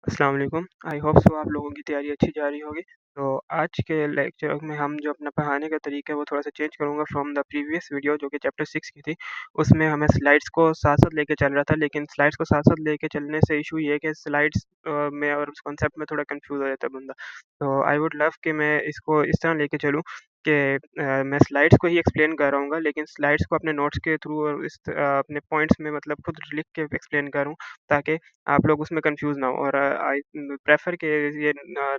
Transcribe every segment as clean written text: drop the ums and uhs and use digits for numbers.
अस्सलाम वालेकुम। I hope so आप लोगों की तैयारी अच्छी जा रही होगी। तो आज के लेक्चर में हम जो अपना पढ़ाने का तरीका है वो थोड़ा-सा चेंज करूँगा फ्रॉम द प्रीवियस वीडियो जो कि चैप्टर 6 की थी। उसमें हमें स्लाइड्स को साथ-साथ लेके चल रहा था, लेकिन स्लाइड्स को साथ-साथ लेके चलने से इश्यू ये है कि स्लाइड्स में और उस कॉन्सेप्ट में थोड़ा कन्फ्यूज़ हो जाता है बंदा। तो आई वुड लव कि मैं इसको इस तरह लेके चलूँ कि मैं स्लाइड्स को ही एक्सप्लेन कर रहूँगा, लेकिन स्लाइड्स को अपने नोट्स के थ्रू और अपने पॉइंट्स में मतलब खुद लिख के एक्सप्लेन करूँ, ताकि आप लोग उसमें कन्फ्यूज़ ना हो। और आई प्रेफ़र कि ये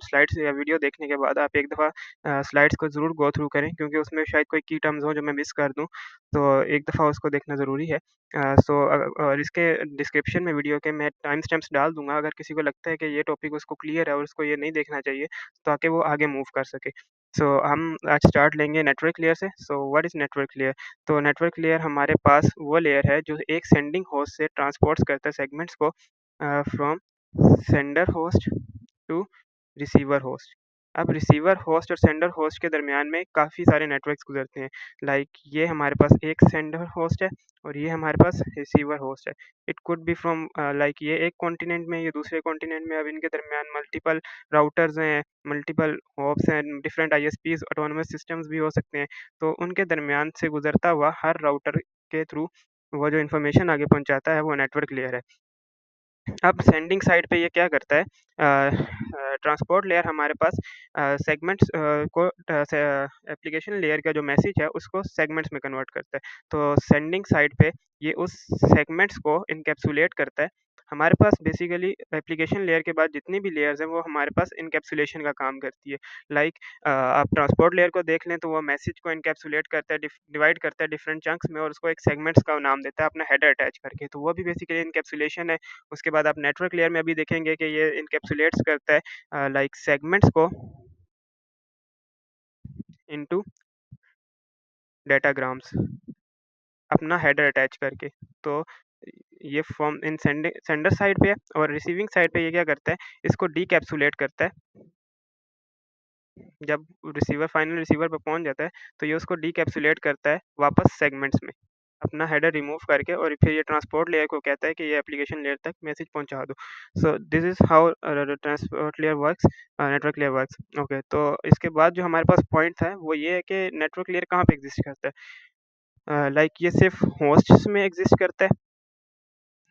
स्लाइड्स या वीडियो देखने के बाद आप एक दफ़ा स्लाइड्स को ज़रूर गो थ्रू करें, क्योंकि उसमें शायद कोई की टर्म्स हों जो मैं मिस कर दूँ, तो एक दफ़ा उसको देखना ज़रूरी है। और इसके डिस्क्रिप्शन में वीडियो के मैं टाइम स्टैम्प्स डाल दूँगा, अगर किसी को लगता है कि ये टॉपिक उसको क्लियर है और उसको ये नहीं देखना चाहिए, ताकि वो आगे मूव कर सके। हम आज स्टार्ट लेंगे नेटवर्क लेयर से। What is network layer? तो नेटवर्क लेयर हमारे पास वो लेयर है जो एक सेंडिंग होस्ट से ट्रांसपोर्ट्स करता है सेगमेंट्स को from sender host to receiver host. अब रिसीवर होस्ट और सेंडर होस्ट के दरमियान में काफ़ी सारे नेटवर्क्स गुजरते हैं। लाइक ये हमारे पास एक सेंडर होस्ट है और ये हमारे पास रिसीवर होस्ट है। It could be from like ये एक कॉन्टिनेंट में, ये दूसरे कॉन्टिनेंट में। अब इनके दरमियान मल्टीपल राउटर्स हैं, मल्टीपल हॉप्स हैं, डिफरेंट आईएसपीज़, ऑटोनोमस सिस्टम्स भी हो सकते हैं। तो उनके दरमियान से गुजरता हुआ हर राउटर के थ्रू वो जो इन्फॉर्मेशन आगे पहुँचाता है वो नेटवर्क लेयर है। अब सेंडिंग साइड पे ये क्या करता है, ट्रांसपोर्ट लेयर हमारे पास सेगमेंट्स को एप्लीकेशन लेयर का जो मैसेज है उसको सेगमेंट्स में कन्वर्ट करता है। तो सेंडिंग साइड पे ये उस सेगमेंट्स को इनकैप्सुलेट करता है। हमारे पास बेसिकली एप्लीकेशन लेयर के बाद जितनी भी लेयर्स हैं वो हमारे पास इनकैप्सुलेशन का काम करती है। लाइक आप ट्रांसपोर्ट लेयर को देख लें तो वो मैसेज को इनकैप्सुलेट करता है, डिवाइड करता है डिफरेंट चंक्स में और उसको एक सेगमेंट्स का नाम देता है अपना हेडर अटैच करके। तो वो भी बेसिकली इनकैप्सुलेशन है। उसके बाद आप नेटवर्क लेयर में अभी देखेंगे कि ये एनकैप्सुलेट्स करता है लाइक सेगमेंट्स को इनटू डाटाग्राम्स अपना हेडर अटैच करके। तो ये फॉर्म इन सेंडर साइड पे है और रिसीविंग साइड पे ये क्या करता है, इसको डीकैप्सुलेट करता है। जब फाइनल रिसीवर पे पहुँच जाता है, तो ये उसको डीकैप्सुलेट करता है वापस सेगमेंट्स में, अपना हेडर रिमूव करके, और फिर ये ट्रांसपोर्ट लेयर को कहता है कि ये एप्लीकेशन लेयर तक मैसेज पहुँचा दो। This is how transport layer works, network layer works. Okay, तो इसके बाद जो हमारे पास पॉइंट है, वो ये है कि नेटवर्क लेयर कहाँ पे एग्ज़िस्ट करता है। लाइक ये सिर्फ़ होस्ट्स में एग्ज़िस्ट करता है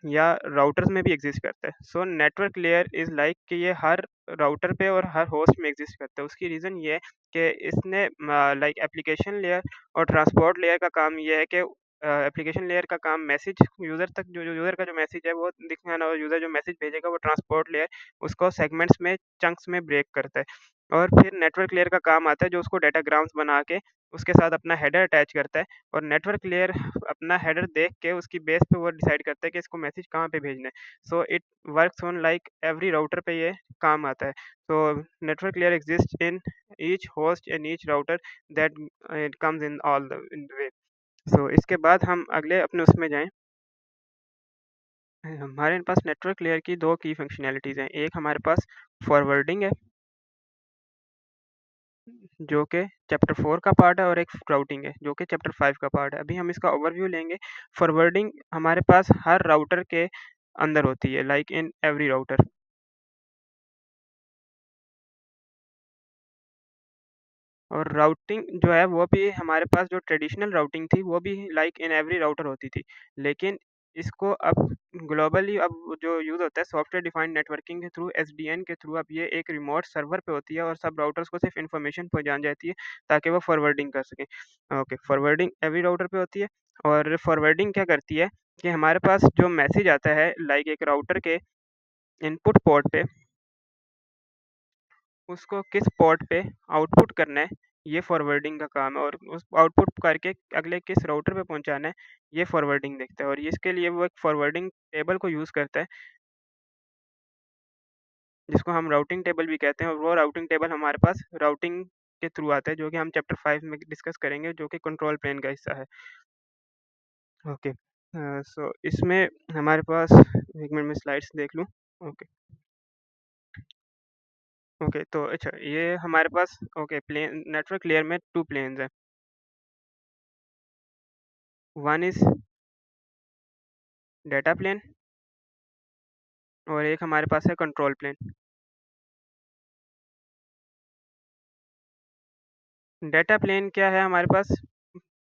या राउटर्स में भी एग्ज़िस्ट करता है। नेटवर्क लेयर इज़ लाइक कि ये हर राउटर पे और हर होस्ट में एग्ज़िस्ट करता है। उसकी रीज़न ये है कि इसने लाइक एप्लीकेशन लेयर और ट्रांसपोर्ट लेयर का काम ये है कि एप्लीकेशन लेयर का काम मैसेज यूज़र तक, जो यूज़र का जो मैसेज है वो दिखाना, और यूज़र जो मैसेज भेजेगा वो ट्रांसपोर्ट लेयर उसको सेगमेंट्स में, चंक्स में ब्रेक करता है। और फिर नेटवर्क लेयर का काम आता है जो उसको डाटाग्राम्स बना के उसके साथ अपना हेडर अटैच करता है, और नेटवर्क लेयर अपना हेडर देख के उसकी बेस पे वो डिसाइड करता है कि इसको मैसेज कहाँ पे भेजना है। It works on like every router पे ये काम आता है। Network layer exist in each host and each router that it comes in all the in the way. इसके बाद हम अगले अपने उसमें जाएँ। हमारे पास नेटवर्क लेयर की 2 की फंक्शनैलिटीज़ हैं। एक हमारे पास फॉरवर्डिंग है, जो कि चैप्टर 4 का पार्ट है, और एक राउटिंग है, जो कि चैप्टर 5 का पार्ट है। अभी हम इसका ओवरव्यू लेंगे। फॉरवर्डिंग हमारे पास हर राउटर के अंदर होती है, लाइक इन एवरी राउटर। और राउटिंग जो है वो भी हमारे पास, जो ट्रेडिशनल राउटिंग थी वो भी लाइक इन एवरी राउटर होती थी। लेकिन इसको अब ग्लोबली अब जो यूज़ होता है सॉफ्टवेयर डिफाइंड नेटवर्किंग के थ्रू, एसडीएन के थ्रू, अब ये एक रिमोट सर्वर पे होती है और सब राउटर्स को सिर्फ इन्फॉर्मेशन पहुँचाई जाती है ताकि वो फॉरवर्डिंग कर सकें। ओके, फॉरवर्डिंग एवरी राउटर पे होती है। और फॉरवर्डिंग क्या करती है कि हमारे पास जो मैसेज आता है लाइक एक राउटर के इनपुट पोर्ट पे, उसको किस पोर्ट पे आउटपुट करना है, ये फॉरवर्डिंग का काम है, और उस आउटपुट करके अगले किस राउटर पे पहुँचाना है, ये फॉरवर्डिंग देखता है। और इसके लिए वो एक फॉरवर्डिंग टेबल को यूज़ करता है, जिसको हम राउटिंग टेबल भी कहते हैं, और वो राउटिंग टेबल हमारे पास राउटिंग के थ्रू आता है, जो कि हम चैप्टर 5 में डिस्कस करेंगे, जो कि कंट्रोल प्लेन का हिस्सा है। ओके, इसमें हमारे पास, 1 मिनट में स्लाइड्स देख लूँ। ओके, ओके, तो अच्छा, ये हमारे पास, ओके, प्लेन नेटवर्क लेयर में 2 प्लेन्स हैं। वन इज़ डेटा प्लेन और एक हमारे पास है कंट्रोल प्लेन। डेटा प्लेन क्या है हमारे पास?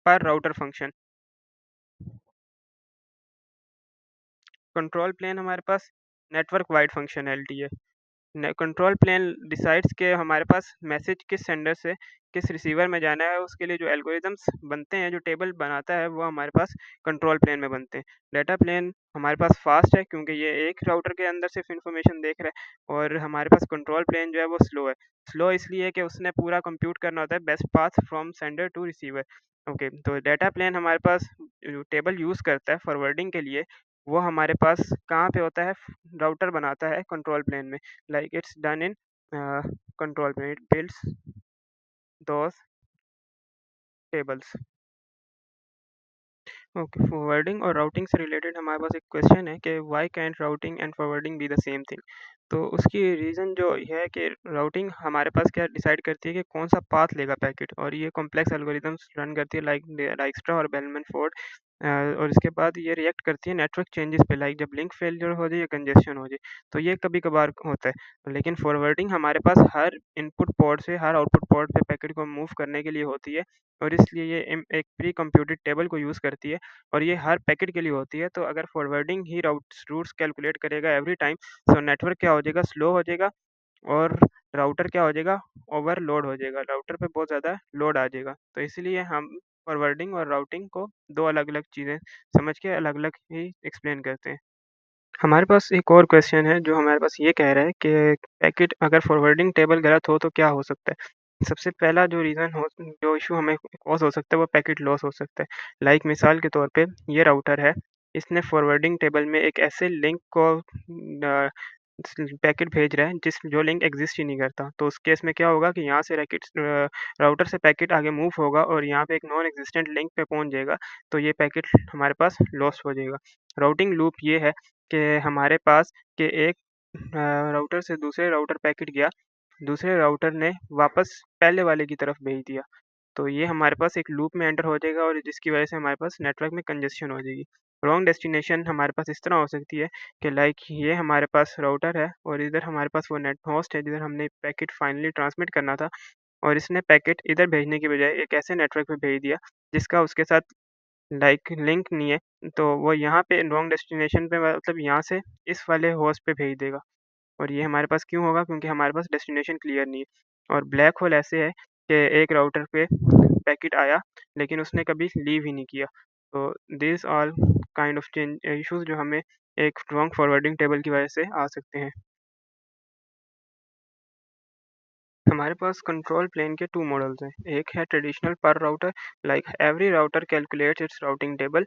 पर राउटर फंक्शन। कंट्रोल प्लेन हमारे पास नेटवर्क वाइड फंक्शनैलिटी है। कंट्रोल प्लेन डिसाइड्स कि हमारे पास मैसेज किस सेंडर से किस रिसीवर में जाना है, उसके लिए जो एल्गोरिदम्स बनते हैं, जो टेबल बनाता है, वो हमारे पास कंट्रोल प्लेन में बनते हैं। डेटा प्लेन हमारे पास फास्ट है क्योंकि ये एक राउटर के अंदर सिर्फ इन्फॉर्मेशन देख रहा है, और हमारे पास कंट्रोल प्लेन जो है वो स्लो है। स्लो इसलिए है कि उसने पूरा कंप्यूट करना होता है best path from sender to receiver. Okay, तो डेटा प्लेन हमारे पास जो टेबल यूज़ करता है फॉरवर्डिंग के लिए, वो हमारे पास कहाँ पे होता है? राउटर बनाता है कंट्रोल प्लेन में। Like it's done in control plane. It builds those tables. Okay, forwarding और राउटिंग से रिलेटेड हमारे पास एक क्वेश्चन है कि why can't routing and forwarding be the same thing. तो उसकी रीज़न जो है कि राउटिंग हमारे पास क्या डिसाइड करती है कि कौन सा पाथ लेगा पैकेट, और ये कॉम्प्लेक्स एल्गोरिदम्स रन करती है लाइक डाइक्स्ट्रा और बेलमैन फोर्ड। और इसके बाद ये रिएक्ट करती है नेटवर्क चेंजेस पे, लाइक जब लिंक फेलियर हो जाए या कंजेशन हो जाए, तो ये कभी कभार होता है। लेकिन फॉरवर्डिंग हमारे पास हर इनपुट पोर्ट से हर आउटपुट पोर्ट पे पैकेट को मूव करने के लिए होती है, और इसलिए ये एक प्री कंप्यूटेड टेबल को यूज़ करती है, और ये हर पैकेट के लिए होती है। तो अगर फॉरवर्डिंग ही रूट्स कैलकुलेट करेगा एवरी टाइम, तो नेटवर्क क्या हो जाएगा? स्लो हो जाएगा, और राउटर क्या हो जाएगा? ओवरलोड हो जाएगा, राउटर पे बहुत ज़्यादा लोड आ जाएगा। तो इसीलिए हम फॉरवर्डिंग और राउटिंग को दो अलग-अलग चीज़ें समझ के अलग-अलग ही एक्सप्लेन करते हैं। हमारे पास एक और क्वेश्चन है जो हमारे पास ये कह रहा है कि पैकेट अगर फॉरवर्डिंग टेबल गलत हो तो क्या हो सकता है? सबसे पहला जो रीज़न हो जो इश्यू हमें कॉज़ हो सकता है वो पैकेट लॉस हो सकता है। लाइक मिसाल के तौर पे ये राउटर है, इसने फॉरवर्डिंग टेबल में एक ऐसे लिंक को पैकेट भेज रहा है जिस जो लिंक एग्ज़िस्ट ही नहीं करता। तो उस केस में क्या होगा कि यहाँ से राउटर से पैकेट आगे मूव होगा और यहाँ पे एक नॉन एक्जिस्टेंट लिंक पे पहुँच जाएगा, तो ये पैकेट हमारे पास लॉस हो जाएगा। राउटिंग लूप ये है कि हमारे पास कि एक राउटर से दूसरे राउटर पैकेट गया, दूसरे राउटर ने वापस पहले वाले की तरफ भेज दिया। तो ये हमारे पास एक लूप में एंटर हो जाएगा, और जिसकी वजह से हमारे पास नेटवर्क में कंजेशन हो जाएगी। रॉन्ग डेस्टिनेशन हमारे पास इस तरह हो सकती है कि लाइक ये हमारे पास राउटर है और इधर हमारे पास वो नेट होस्ट है जिधर हमने पैकेट फाइनली ट्रांसमिट करना था, और इसने पैकेट इधर भेजने की बजाय एक ऐसे नेटवर्क पे भेज दिया जिसका उसके साथ लाइक लिंक नहीं है। तो वो यहाँ पे रॉन्ग डेस्टिनेशन पे मतलब यहाँ से इस वाले होस्ट पे भेज देगा, और ये हमारे पास क्यों होगा? क्योंकि हमारे पास डेस्टिनेशन क्लियर नहीं है। और ब्लैक होल ऐसे है कि एक राउटर पे पैकेट आया लेकिन उसने कभी लीव ही नहीं किया। तो this all kind of change issues जो हमें एक रॉन्ग फॉरवर्डिंग टेबल की वजह से आ सकते हैं। हमारे पास कंट्रोल प्लेन के 2 मॉडल्स हैं। एक है ट्रेडिशनल पर router, like every router calculates it's routing table.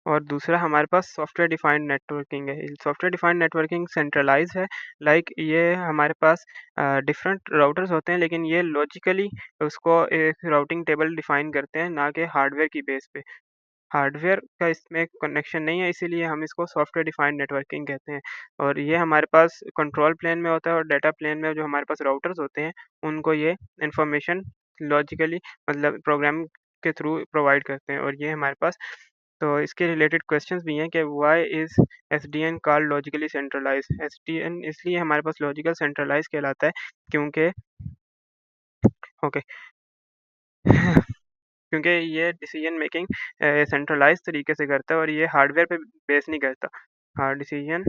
और दूसरा हमारे पास सॉफ्टवेयर डिफाइंड नेटवर्किंग है। सॉफ्टवेयर डिफाइंड नेटवर्किंग सेंट्रलाइज़ है, लाइक ये हमारे पास डिफरेंट राउटर्स होते हैं लेकिन ये लॉजिकली उसको एक राउटिंग टेबल डिफाइन करते हैं, ना कि हार्डवेयर की बेस पे। हार्डवेयर का इसमें कनेक्शन नहीं है, इसीलिए हम इसको सॉफ्टवेयर डिफाइंड नेटवर्किंग कहते हैं। और ये हमारे पास कंट्रोल प्लेन में होता है, और डेटा प्लेन में जो हमारे पास राउटर्स होते हैं उनको ये इन्फॉर्मेशन लॉजिकली मतलब प्रोग्राम के थ्रू प्रोवाइड करते हैं, और ये हमारे पास तो इसके रिलेटेड क्वेश्चंस भी हैं कि why is SDN called logically centralised? SDN इसलिए हमारे पास लॉजिकल सेंट्रलाइज़ कहलाता है क्योंकि ओके क्योंकि ये डिसीजन मेकिंग सेंट्रलाइज़्ड तरीके से करता है और ये हार्डवेयर पे बेस नहीं करता। Decision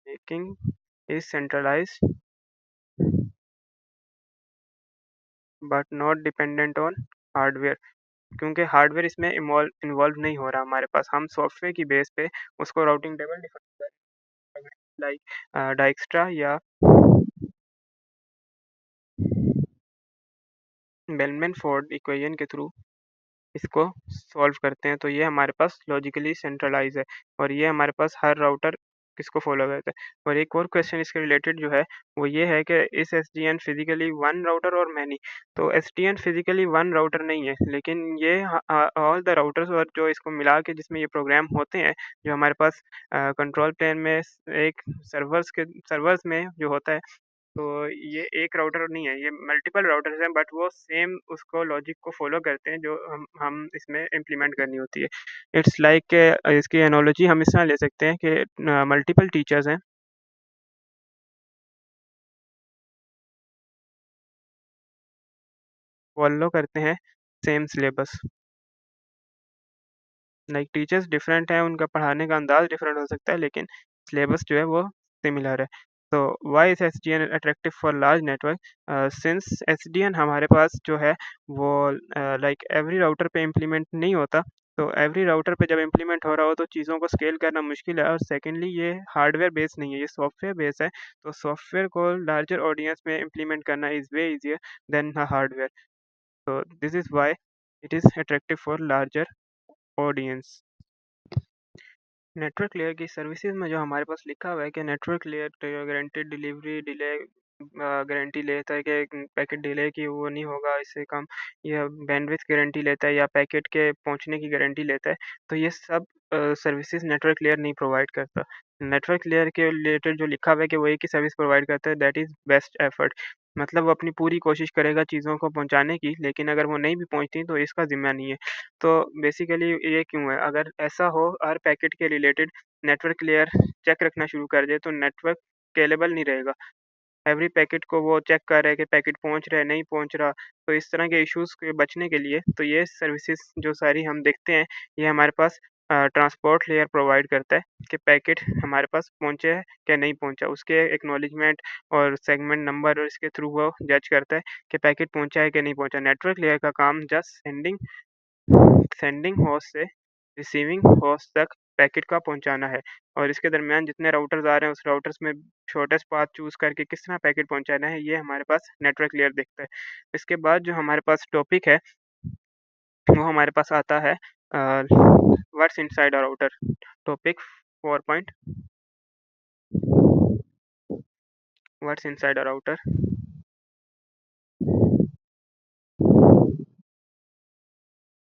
making is centralised but not dependent on hardware, क्योंकि हार्डवेयर इसमें इन्वॉल्व नहीं हो रहा हमारे पास। हम सॉफ्टवेयर की बेस पे उसको राउटिंग टेबल डिफाइन कर रहे हैं, लाइक डाइक्स्ट्रा या बेलमैन फोर्ड इक्वेशन के थ्रू इसको सॉल्व करते हैं, तो ये हमारे पास लॉजिकली सेंट्रलाइज़ है, और ये हमारे पास हर राउटर किसको फॉलो करता है। और एक और क्वेश्चन इसके रिलेटेड जो है वो ये है कि इस एसडीएन फिजिकली वन राउटर और मैनी? तो एसडीएन फिजिकली वन राउटर नहीं है, लेकिन ये ऑल द राउटर्स और जो इसको मिला के जिसमें ये प्रोग्राम होते हैं, जो हमारे पास कंट्रोल प्लेन में एक सर्वर्स में जो होता है, तो ये एक राउटर नहीं है, ये मल्टीपल राउटर्स हैं, बट वो सेम उसको लॉजिक को फ़ॉलो करते हैं जो हम इसमें इम्प्लीमेंट करनी होती है। इट्स लाइक इसकी एनालॉजी हम इस तरह ले सकते हैं कि मल्टीपल टीचर्स हैं, फ़ॉलो करते हैं same syllabus. Like teachers different हैं, उनका पढ़ाने का अंदाज़ डिफरेंट हो सकता है, लेकिन सिलेबस जो है वो सिमिलर है। तो why is SDN attractive for large network? Since SDN हमारे पास जो है वो लाइक एवरी राउटर पे इम्प्लीमेंट नहीं होता, तो एवरी राउटर पे जब इम्प्लीमेंट हो रहा हो तो चीज़ों को स्केल करना मुश्किल है, और सेकेंडली ये हार्डवेयर बेस्ड नहीं है, ये सॉफ्टवेयर बेस्ड है। तो सॉफ्टवेयर को लार्जर ऑडियंस में इम्प्लीमेंट करना is way easier than hardware. तो this is why it is attractive for larger audience. Network layer की सर्विसेज में जो हमारे पास लिखा हुआ है कि network layer guaranteed delivery delay guarantee लेता है कि पैकेट डिले की वो नहीं होगा इससे कम, या बैंडविड्थ गारंटी लेता है, या पैकेट के पहुंचने की गारंटी लेता है। तो ये सब सर्विसेज नेटवर्क लेयर नहीं प्रोवाइड करता। नेटवर्क लेयर के रिलेटेड जो लिखा हुआ है कि वो एक ही सर्विस प्रोवाइड करता है, दैट इज़ बेस्ट एफर्ट। मतलब वो अपनी पूरी कोशिश करेगा चीज़ों को पहुंचाने की, लेकिन अगर वो नहीं भी पहुंचती तो इसका जिम्मा नहीं है। तो बेसिकली ये क्यों है? अगर ऐसा हो हर पैकेट के रिलेटेड नेटवर्क लेयर चेक रखना शुरू कर दे तो नेटवर्क स्केलेबल नहीं रहेगा। एवरी पैकेट को वो चेक कर रहा है कि पैकेट पहुँच रहा है, नहीं पहुँच रहा। तो इस तरह के इश्यूज़ के बचने के लिए तो ये सर्विसेज़ जो सारी हम देखते हैं, ये हमारे पास ट्रांसपोर्ट लेयर प्रोवाइड करता है कि पैकेट हमारे पास पहुँचे है क्या नहीं पहुँचा। उसके एक्नॉलेजमेंट और सेगमेंट नंबर और इसके थ्रू वो जज करता है कि पैकेट पहुँचा है कि नहीं पहुँचा। नेटवर्क लेयर का काम जस्ट सेंडिंग होस्ट से रिसीविंग होस्ट तक पैकेट का पहुंचाना है, और इसके दरमियान जितने राउटर्स आ रहे हैं उस राउटर्स में शॉर्टेस्ट पाथ चूज़ करके किस तरह पैकेट पहुंचाना है, ये हमारे पास नेटवर्क लेयर देखता है। इसके बाद जो हमारे पास टॉपिक है वो हमारे पास आता है what's inside a router. Topic 4 point, what's inside a router.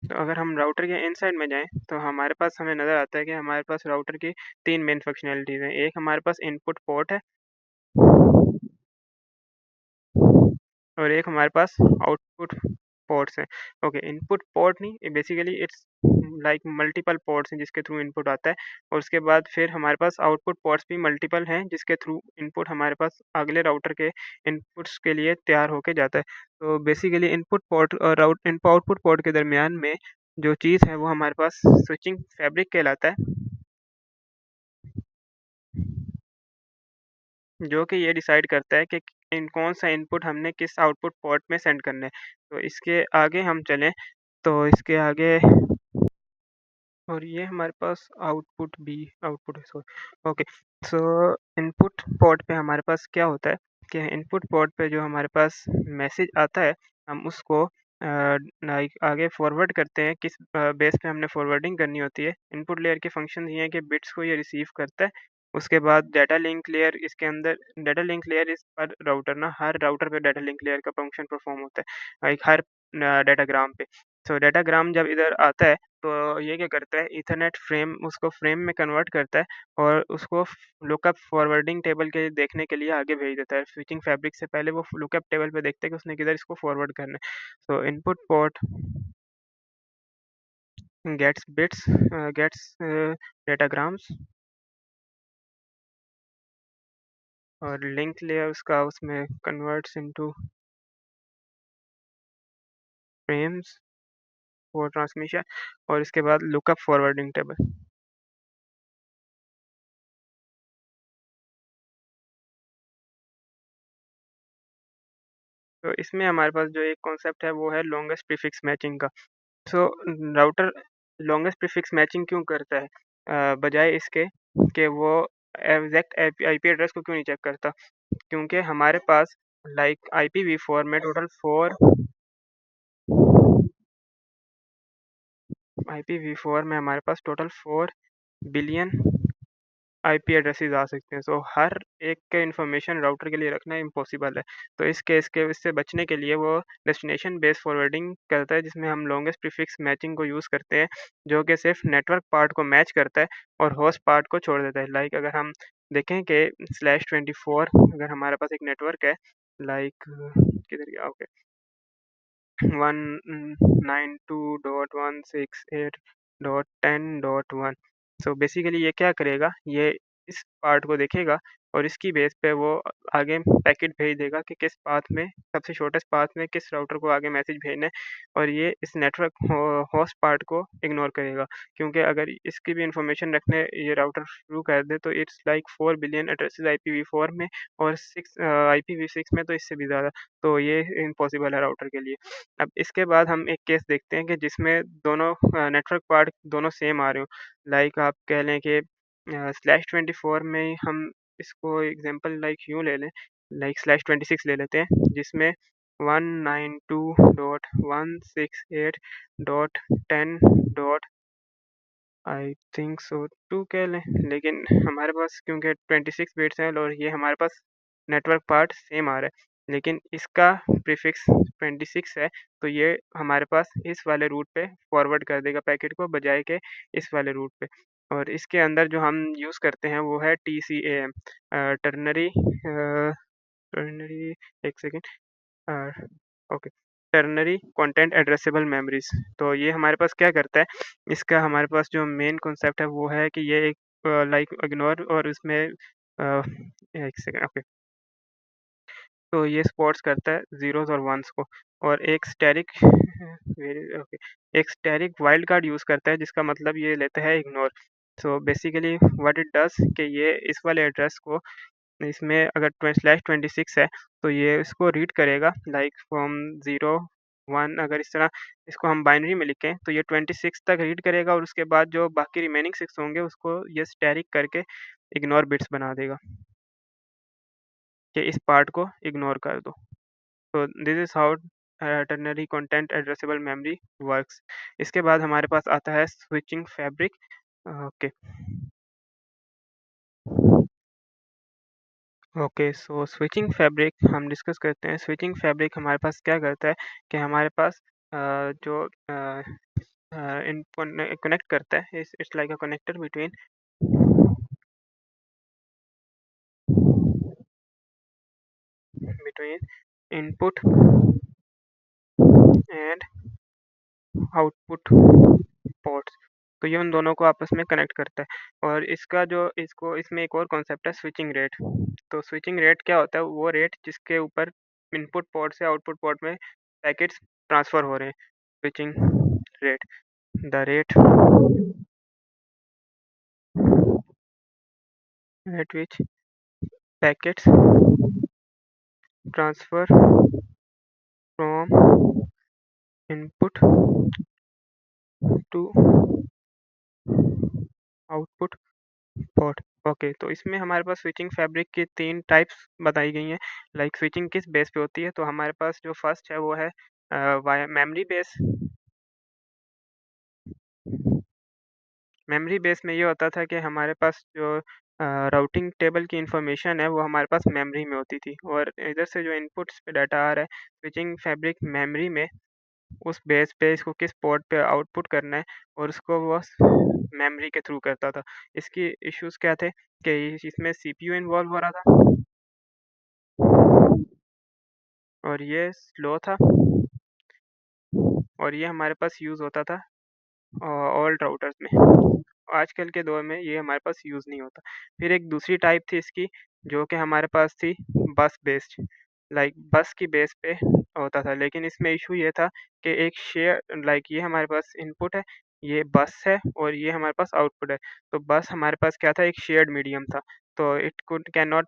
तो अगर हम राउटर के इनसाइड में जाएँ, तो हमारे पास हमें नज़र आता है कि हमारे पास राउटर की 3 मेन फंक्शनैलिटीज़ हैं। एक हमारे पास इनपुट पोर्ट है, और एक हमारे पास आउटपुट पोर्ट्स हैं। ओके, इनपुट पोर्ट नहीं, basically it's like multiple ports हैं जिसके थ्रू इनपुट आता है, और उसके बाद फिर हमारे पास आउटपुट पोर्ट्स भी मल्टीपल हैं जिसके थ्रू इनपुट हमारे पास अगले राउटर के इनपुट्स के लिए तैयार होके जाता है। तो बेसिकली इनपुट पोर्ट और आउटपुट पोर्ट के दरमियान में जो चीज़ है वो हमारे पास स्विचिंग फैब्रिक कहलाता है, जो कि ये डिसाइड करता है कि इन कौन-सा इनपुट हमने किस आउटपुट पोर्ट में सेंड करना है। तो इसके आगे हम चलें, तो इसके आगे और ये हमारे पास आउटपुट है, सॉरी। ओके, सो इनपुट पोर्ट पे हमारे पास क्या होता है कि इनपुट पोर्ट पे जो हमारे पास मैसेज आता है, हम उसको लाइक आगे फॉरवर्ड करते हैं, किस बेस पे हमने फॉरवर्डिंग करनी होती है। इनपुट लेयर के फंक्शन ये हैं कि बिट्स को ये रिसीव करता है। उसके बाद डाटा लिंक लेयर, इसके अंदर डाटा लिंक लेयर इस पर राउटर ना, हर राउटर पे डाटा लिंक लेयर का फंक्शन परफॉर्म होता है, लाइक हर डाटाग्राम पे। सो डाटाग्राम जब इधर आता है तो ये क्या करता है, ईथरनेट फ्रेम उसको फ्रेम में कन्वर्ट करता है, और उसको लुकअप फॉरवर्डिंग टेबल के देखने के लिए आगे भेज देता है। स्विचिंग फैब्रिक से पहले वो लुकअप टेबल पे देखता है कि उसने किधर इसको फॉरवर्ड करना है। सो इनपुट पोर्ट गेट्स डेटाग्राम्स, और लिंक लेयर उसका उसमें converts into frames for transmission, और इसके बाद लुकअप फॉरवर्डिंग टेबल। तो इसमें हमारे पास जो एक कॉन्सेप्ट है वो है लॉन्गेस्ट प्रीफिक्स मैचिंग का। So router longest prefix matching क्यों करता है, बजाय इसके कि वो एग्जैक्ट आईपी एड्रेस को क्यों नहीं चेक करता? क्योंकि हमारे पास लाइक IPv4 में टोटल 4 IPv4 में हमारे पास टोटल 4 बिलियन आईपी एड्रेसेस आ सकते हैं। सो हर एक का इन्फॉर्मेशन राउटर के लिए रखना इम्पॉसिबल है। तो इस केस के इससे बचने के लिए वो डेस्टिनेशन बेस्ड फॉरवर्डिंग करता है, जिसमें हम लॉन्गेस्ट प्रीफिक्स मैचिंग को यूज़ करते हैं, जो कि सिर्फ नेटवर्क पार्ट को मैच करता है और होस्ट पार्ट को छोड़ देता है। लाइक अगर हम देखें कि /24 अगर हमारे पास एक नेटवर्क है लाइक किधर गया? ओके 192.168.10.1 सो बेसिकली ये क्या करेगा, ये इस पार्ट को देखेगा और इसकी बेस पे वो आगे पैकेट भेज देगा कि किस पाथ में सबसे शॉर्टेस्ट पाथ में किस राउटर को आगे मैसेज भेजना है और ये इस नेटवर्क होस्ट पार्ट को इग्नोर करेगा क्योंकि अगर इसकी भी इंफॉर्मेशन रखने ये राउटर शुरू कर दे तो it's like 4 billion addresses IPv4 में और 6 IPv6 में तो इससे भी ज़्यादा, तो ये इम्पॉसिबल है राउटर के लिए। अब इसके बाद हम एक केस देखते हैं कि जिसमें दोनों नेटवर्क पार्ट दोनों सेम आ रहे हो। लाइक आप कह लें कि /24 में ही हम इसको एग्ज़ाम्पल लाइक यूँ ले लें, लाइक /26 ले लेते हैं, जिसमें 192.168.10. आई थिंक सो 2 कह लें, लेकिन हमारे पास क्योंकि 26 बिट्स हैं और ये हमारे पास नेटवर्क पार्ट सेम आ रहा है, लेकिन इसका प्रीफिक्स 26 है, तो ये हमारे पास इस वाले रूट पे फॉरवर्ड कर देगा पैकेट को बजाय के इस वाले रूट पे। और इसके अंदर जो हम यूज़ करते हैं वो है TCAM टर्नरी एक second okay ternary content addressable memories. तो ये हमारे पास क्या करता है, इसका हमारे पास जो मेन कॉन्सेप्ट है वो है कि ये एक लाइक इग्नोर और इसमें एक सेकंड ओके तो ये स्पॉट्स करता है ज़ीरोज़ और वन्स को और एक स्टैटिक ओके एक स्टैटिक वाइल्ड कार्ड यूज़ करता है जिसका मतलब ये लेता है ignore. So basically what it does कि ये इस वाले एड्रेस को इसमें अगर /26 है तो ये इसको रीड करेगा लाइक फ्रॉम 0 1 अगर इस तरह इसको हम बाइनरी में लिखें तो ये 26 तक रीड करेगा और उसके बाद जो बाकी रिमेनिंग 6 होंगे उसको ये स्टैटिक करके इग्नोर बिट्स बना देगा कि इस पार्ट को इग्नोर कर दो। तो this is how ternary content addressable memory works. इसके बाद हमारे पास आता है switching fabric. Okay okay so switching fabric हम डिस्कस करते हैं। स्विचिंग फैब्रिक हमारे पास क्या करता है कि हमारे पास जो कनेक्ट करता है it's like a connector between input and output ports. तो ये उन दोनों को आपस में कनेक्ट करता है और इसका जो इसको इसमें एक और कॉन्सेप्ट है स्विचिंग रेट। तो स्विचिंग रेट क्या होता है, वो रेट जिसके ऊपर इनपुट पोर्ट से आउटपुट पोर्ट में पैकेट्स ट्रांसफ़र हो रहे हैं। Switching rate the rate at which packets transfer from input to output port. Okay तो इसमें हमारे पास स्विचिंग फैब्रिक की 3 टाइप्स बताई गई हैं। लाइक स्विचिंग किस बेस पे होती है, तो हमारे पास जो फर्स्ट है वो है via memory base. Memory base में ये होता था कि हमारे पास जो राउटिंग टेबल की इंफॉर्मेशन है वो हमारे पास मेमोरी में होती थी और इधर से जो इनपुट्स पे डाटा आ रहा है स्विचिंग फैब्रिक मेमोरी में उस बेस पे इसको किस पोर्ट पे आउटपुट करना है और उसको वो मेमोरी के थ्रू करता था। इसकी इश्यूज़ क्या थे कि इसमें सीपीयू इन्वॉल्व हो रहा था और ये स्लो था और ये हमारे पास यूज़ होता था ओल्ड राउटर्स में। आजकल के दौर में ये हमारे पास यूज़ नहीं होता। फिर एक दूसरी टाइप थी इसकी जो कि हमारे पास थी बस बेस्ड, लाइक बस की बेस पे होता था, लेकिन इसमें इश्यू ये था कि एक शेयर लाइक ये हमारे पास इनपुट है, ये बस है और ये हमारे पास आउटपुट है। तो बस हमारे पास क्या था, एक शेयर्ड मीडियम था। तो it could can not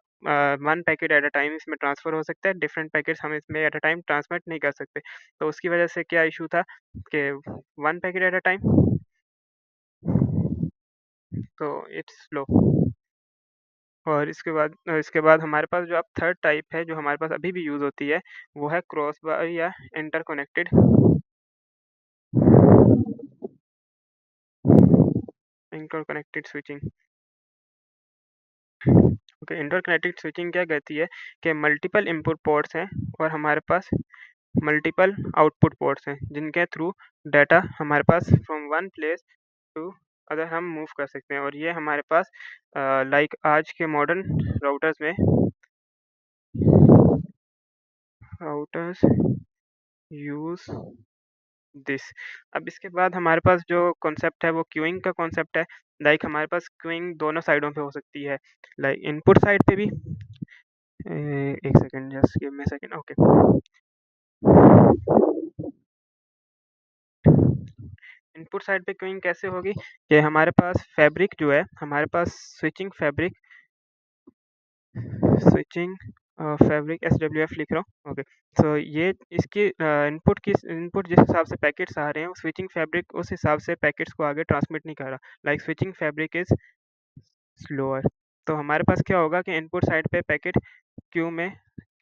one packet at a time इसमें ट्रांसफ़र हो सकता है, डिफरेंट पैकेट्स हम इसमें एट अ टाइम ट्रांसमिट नहीं कर सकते। तो उसकी वजह से क्या इश्यू था कि one packet at a time तो इट्स स्लो। और इसके बाद हमारे पास जो अब थर्ड टाइप है जो हमारे पास अभी भी यूज़ होती है वो है क्रॉस बार या interconnected interconnected switching. Okay interconnected switching क्या कहती है कि मल्टीपल इनपुट पोर्ट्स हैं और हमारे पास मल्टीपल आउटपुट पोर्ट्स हैं जिनके थ्रू डाटा हमारे पास फ्रॉम वन प्लेस टू अगर हम मूव कर सकते हैं, और ये हमारे पास लाइक आज के मॉडर्न राउटर्स में राउटर्स यूज़ दिस। अब इसके बाद हमारे पास जो कॉन्सेप्ट है वो क्यूइंग का कॉन्सेप्ट है। लाइक हमारे पास क्यूइंग दोनों साइडों पे हो सकती है, लाइक इनपुट साइड पे भी। एक second, just give me a second. Okay, input side पे क्यूइंग कैसे होगी कि हमारे पास फैब्रिक जो है, हमारे पास स्विचिंग फैब्रिक SWF लिख रहा हूँ। ओके, सो ये इसकी इनपुट जिस हिसाब से पैकेट्स आ रहे हैं, स्विचिंग फैब्रिक उस हिसाब से पैकेट्स को आगे ट्रांसमिट नहीं कर रहा। Like switching fabric is slower. तो हमारे पास क्या होगा कि इनपुट साइड पे पैकेट क्यू में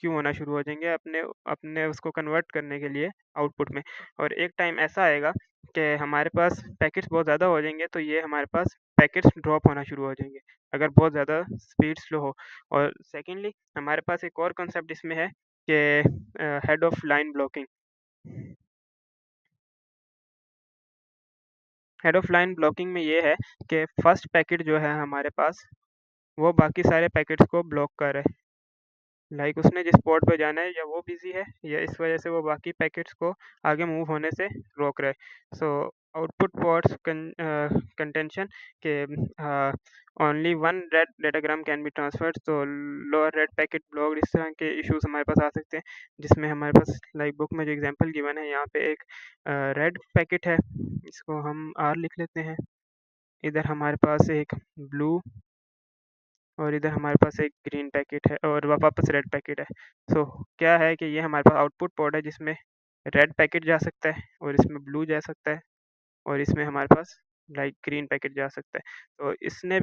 क्यू होना शुरू हो जाएंगे अपने अपने उसको कन्वर्ट करने के लिए आउटपुट में। और एक टाइम ऐसा आएगा कि हमारे पास पैकेट्स बहुत ज़्यादा हो जाएंगे, तो ये हमारे पास पैकेट्स ड्रॉप होना शुरू हो जाएंगे अगर बहुत ज़्यादा स्पीड स्लो हो। और सेकेंडली हमारे पास एक और कंसेप्ट इसमें है कि head of line blocking. Head of line blocking में ये है कि फर्स्ट पैकेट जो है हमारे पास, वो बाकी सारे पैकेट्स को ब्लॉक कर रहा है। लाइक उसने जिस पोर्ट पे जाना है, या वो बिजी है, या इस वजह से वो बाकी पैकेट्स को आगे मूव होने से रोक रहा है। सो आउटपुट पोर्ट्स कंटेंशन के only one red datagram can be transferred, तो लोअर रेड पैकेट ब्लॉक, इस तरह के इश्यूज हमारे पास आ सकते हैं। जिसमें हमारे पास लाइक बुक में जो एग्जांपल गिवन है, यहाँ पे एक रेड पैकेट है, इसको हम R लिख लेते हैं। इधर हमारे पास एक ब्लू, और इधर हमारे पास एक ग्रीन पैकेट है, और वापस रेड पैकेट है। सो क्या है कि ये हमारे पास आउटपुट पोर्ट है जिसमें रेड पैकेट जा सकता है, और इसमें ब्लू जा सकता है, और इसमें हमारे पास लाइक ग्रीन पैकेट जा सकता है। तो इसने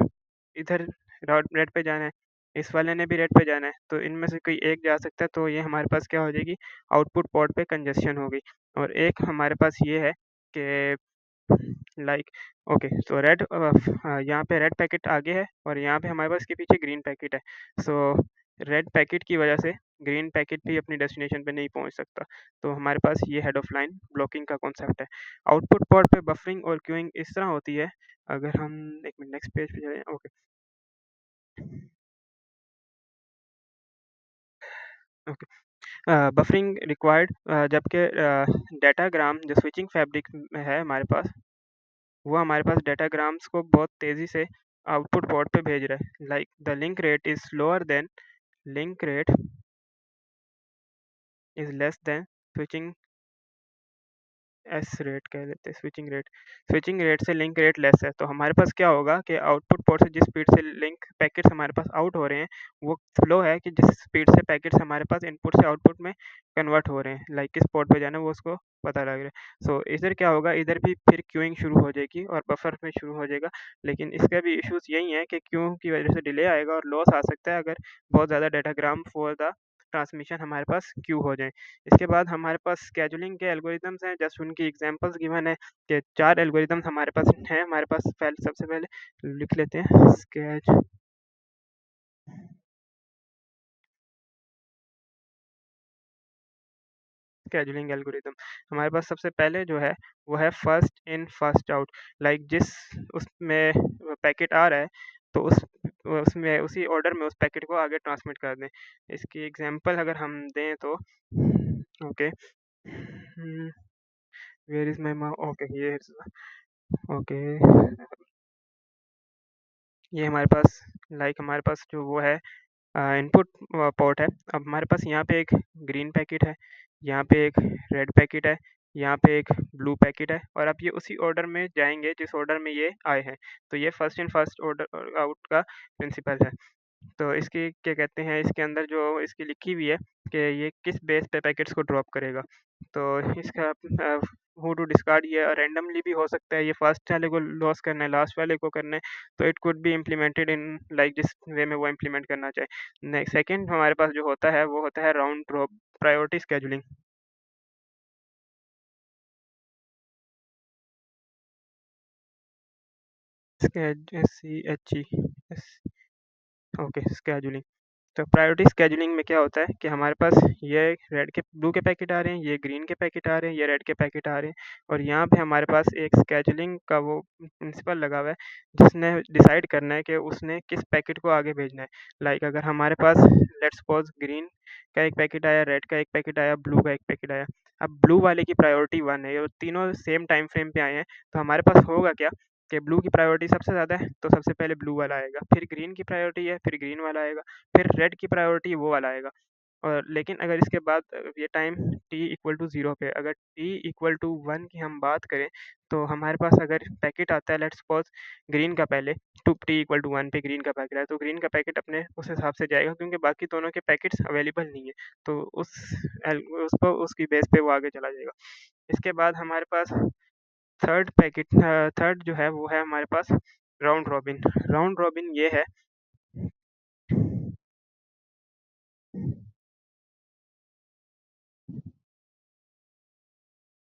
इधर रेड पे जाना है, इस वाले ने भी रेड पे जाना है, तो इनमें से कोई एक जा सकता है। तो ये हमारे पास क्या हो जाएगी, आउटपुट पोर्ट पे कंजेशन हो गई। और एक हमारे पास ये है कि लाइक ओके, सो रेड यहाँ पे रेड पैकेट आगे है, और यहाँ पे हमारे पास इसके पीछे ग्रीन पैकेट है। सो रेड पैकेट की वजह से ग्रीन पैकेट भी अपनी डेस्टिनेशन पे नहीं पहुँच सकता। तो हमारे पास ये हेड ऑफ लाइन ब्लॉकिंग का कॉन्सेप्ट है। आउटपुट पोर्ट पे बफरिंग और क्यूइंग इस तरह होती है। अगर हम एक मिनट नेक्स्ट पेज पे जाएं। ओके, ओके, बफरिंग रिक्वायर्ड, जबकि डेटाग्राम जो स्विचिंग फैब्रिक में है हमारे पास, वो हमारे पास डेटाग्राम्स को बहुत तेज़ी से आउटपुट पोर्ट पे भेज रहा है। Like the link rate is slower then link rate is less than switching S rate कह लेते हैं, स्विचिंग रेट से लिंक रेट लेस है। तो हमारे पास क्या होगा कि आउटपुट पोर्ट से जिस स्पीड से लिंक पैकेट्स हमारे पास आउट हो रहे हैं, वो फ्लो है कि जिस स्पीड से पैकेट्स हमारे पास इनपुट से आउटपुट में कन्वर्ट हो रहे हैं, लाइक किस पोर्ट पे जाना है वो उसको पता लग रहा है। सो इधर क्या होगा, इधर भी फिर क्यूइंग शुरू हो जाएगी और बफर में शुरू हो जाएगा। लेकिन इसका भी इश्यूज यही है कि क्यू की वजह से डिले आएगा और लॉस आ सकता है अगर बहुत ज़्यादा डाटाग्राम फॉर द ट्रांसमिशन हमारे पास क्यू हो जाए। इसके बाद हमारे पास स्केजुलिंग के एल्गोरिदम्स हैं, जस्ट उनकी एग्जांपल्स गिवन है कि 4 एल्गोरिदम्स हमारे पास हैं। हमारे पास पहले सबसे पहले लिख लेते हैं स्केजुलिंग एल्गोरिदम। हमारे पास सबसे पहले जो है वो है first in first out. Like जिस उसमें पैकेट आ रहा है, तो उसमें उसी ऑर्डर में उस पैकेट को आगे ट्रांसमिट कर दें। इसकी एग्जांपल अगर हम दें तो okay, where is my okay, ये ओके, ये हमारे पास लाइक हमारे पास जो वो है इनपुट पोर्ट है। अब हमारे पास यहाँ पे एक ग्रीन पैकेट है, यहाँ पे एक रेड पैकेट है, यहाँ पे एक ब्लू पैकेट है, और अब ये उसी ऑर्डर में जाएंगे जिस ऑर्डर में ये आए हैं। तो ये first in first order out का प्रिंसिपल है। तो इसकी क्या कहते हैं, इसके अंदर जो इसकी लिखी हुई है कि ये किस बेस पे पैकेट्स को ड्रॉप करेगा। तो इसका हु टू डिस्कार्ड ये रैंडमली भी हो सकता है, ये फर्स्ट वाले को लॉस करना है, लास्ट वाले को करना है। तो it could be implemented in like जिस वे में वो इम्प्लीमेंट करना चाहे। नेक्स्ट सेकंड हमारे पास जो होता है वो होता है round robin priority scheduling. SCHE, okay, scheduling. तो प्रायोरिटी स्केड्यूलिंग में क्या होता है कि हमारे पास ये रेड के ब्लू के पैकेट आ रहे हैं, ये ग्रीन के पैकेट आ रहे हैं, ये रेड के पैकेट आ रहे हैं और यहाँ पे हमारे पास एक स्केड्यूलिंग का वो प्रिंसिपल लगा हुआ है जिसने डिसाइड करना है कि उसने किस पैकेट को आगे भेजना है। लाइक अगर हमारे पास लेट्स सपोज ग्रीन का एक पैकेट आया, रेड का एक पैकेट आया, ब्लू का एक पैकेट आया। अब ब्लू वाले की प्रायोरिटी 1 है और तीनों सेम टाइम फ्रेम पे आए हैं, तो हमारे पास होगा क्या कि ब्लू की प्रायोरिटी सबसे ज़्यादा है तो सबसे पहले ब्लू वाला आएगा, फिर ग्रीन की प्रायोरिटी है, फिर ग्रीन वाला आएगा, फिर रेड की प्रायोरिटी वो वाला आएगा। और लेकिन अगर इसके बाद ये टाइम t इक्वल टू 0 पे अगर t इक्वल टू 1 की हम बात करें, तो हमारे पास अगर पैकेट आता है लेट्स सपोज ग्रीन का पहले टू t इक्वल टू 1 पे ग्रीन का पैकेट आया, तो ग्रीन का पैकेट अपने उस हिसाब से जाएगा क्योंकि बाकी दोनों के पैकेट्स अवेलेबल नहीं है, तो उसको उसकी बेस पे वो आगे चला जाएगा। इसके बाद हमारे पास थर्ड जो है वो है हमारे पास राउंड रॉबिन। राउंड रॉबिन ये है।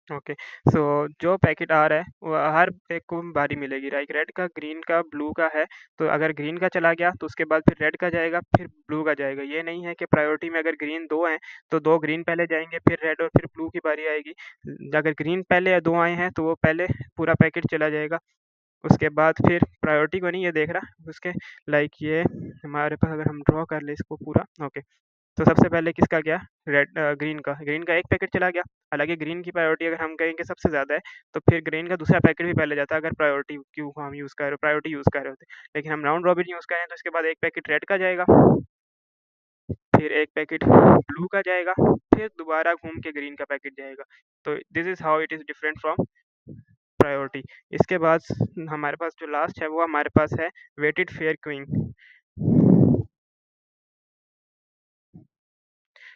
ओके, सो जो पैकेट आ रहा है वो हर एक को बारी मिलेगी, राइट? रेड का, ग्रीन का, ब्लू का है, तो अगर ग्रीन का चला गया तो उसके बाद फिर रेड का जाएगा, फिर ब्लू का जाएगा। ये नहीं है कि प्रायोरिटी में अगर ग्रीन 2 हैं तो 2 ग्रीन पहले जाएंगे, फिर रेड और फिर ब्लू की बारी आएगी। अगर ग्रीन पहले 2 आए हैं तो वो पहले पूरा पैकेट चला जाएगा। उसके बाद फिर प्रायोरिटी को नहीं ये देख रहा उसके, लाइक ये हमारे पास अगर हम ड्रॉ कर ले इसको पूरा, ओके। तो सबसे पहले किसका गया? ग्रीन का एक पैकेट चला गया। हालांकि ग्रीन की प्रायोरिटी अगर हम कहें कि सबसे ज़्यादा है तो फिर ग्रीन का दूसरा पैकेट भी पहले जाता अगर प्रायोरिटी क्यू हम यूज़ कर रहे हो, प्रायोरिटी यूज़ कर रहे होते। लेकिन हम राउंड रॉबिन यूज़ करें तो इसके बाद एक पैकेट रेड का जाएगा, फिर एक पैकेट ब्लू का जाएगा, फिर दोबारा घूम के ग्रीन का पैकेट जाएगा। तो this is how it is different from priority. इसके बाद हमारे पास जो लास्ट है वो हमारे पास है वेटेड फेयर क्यूइंग।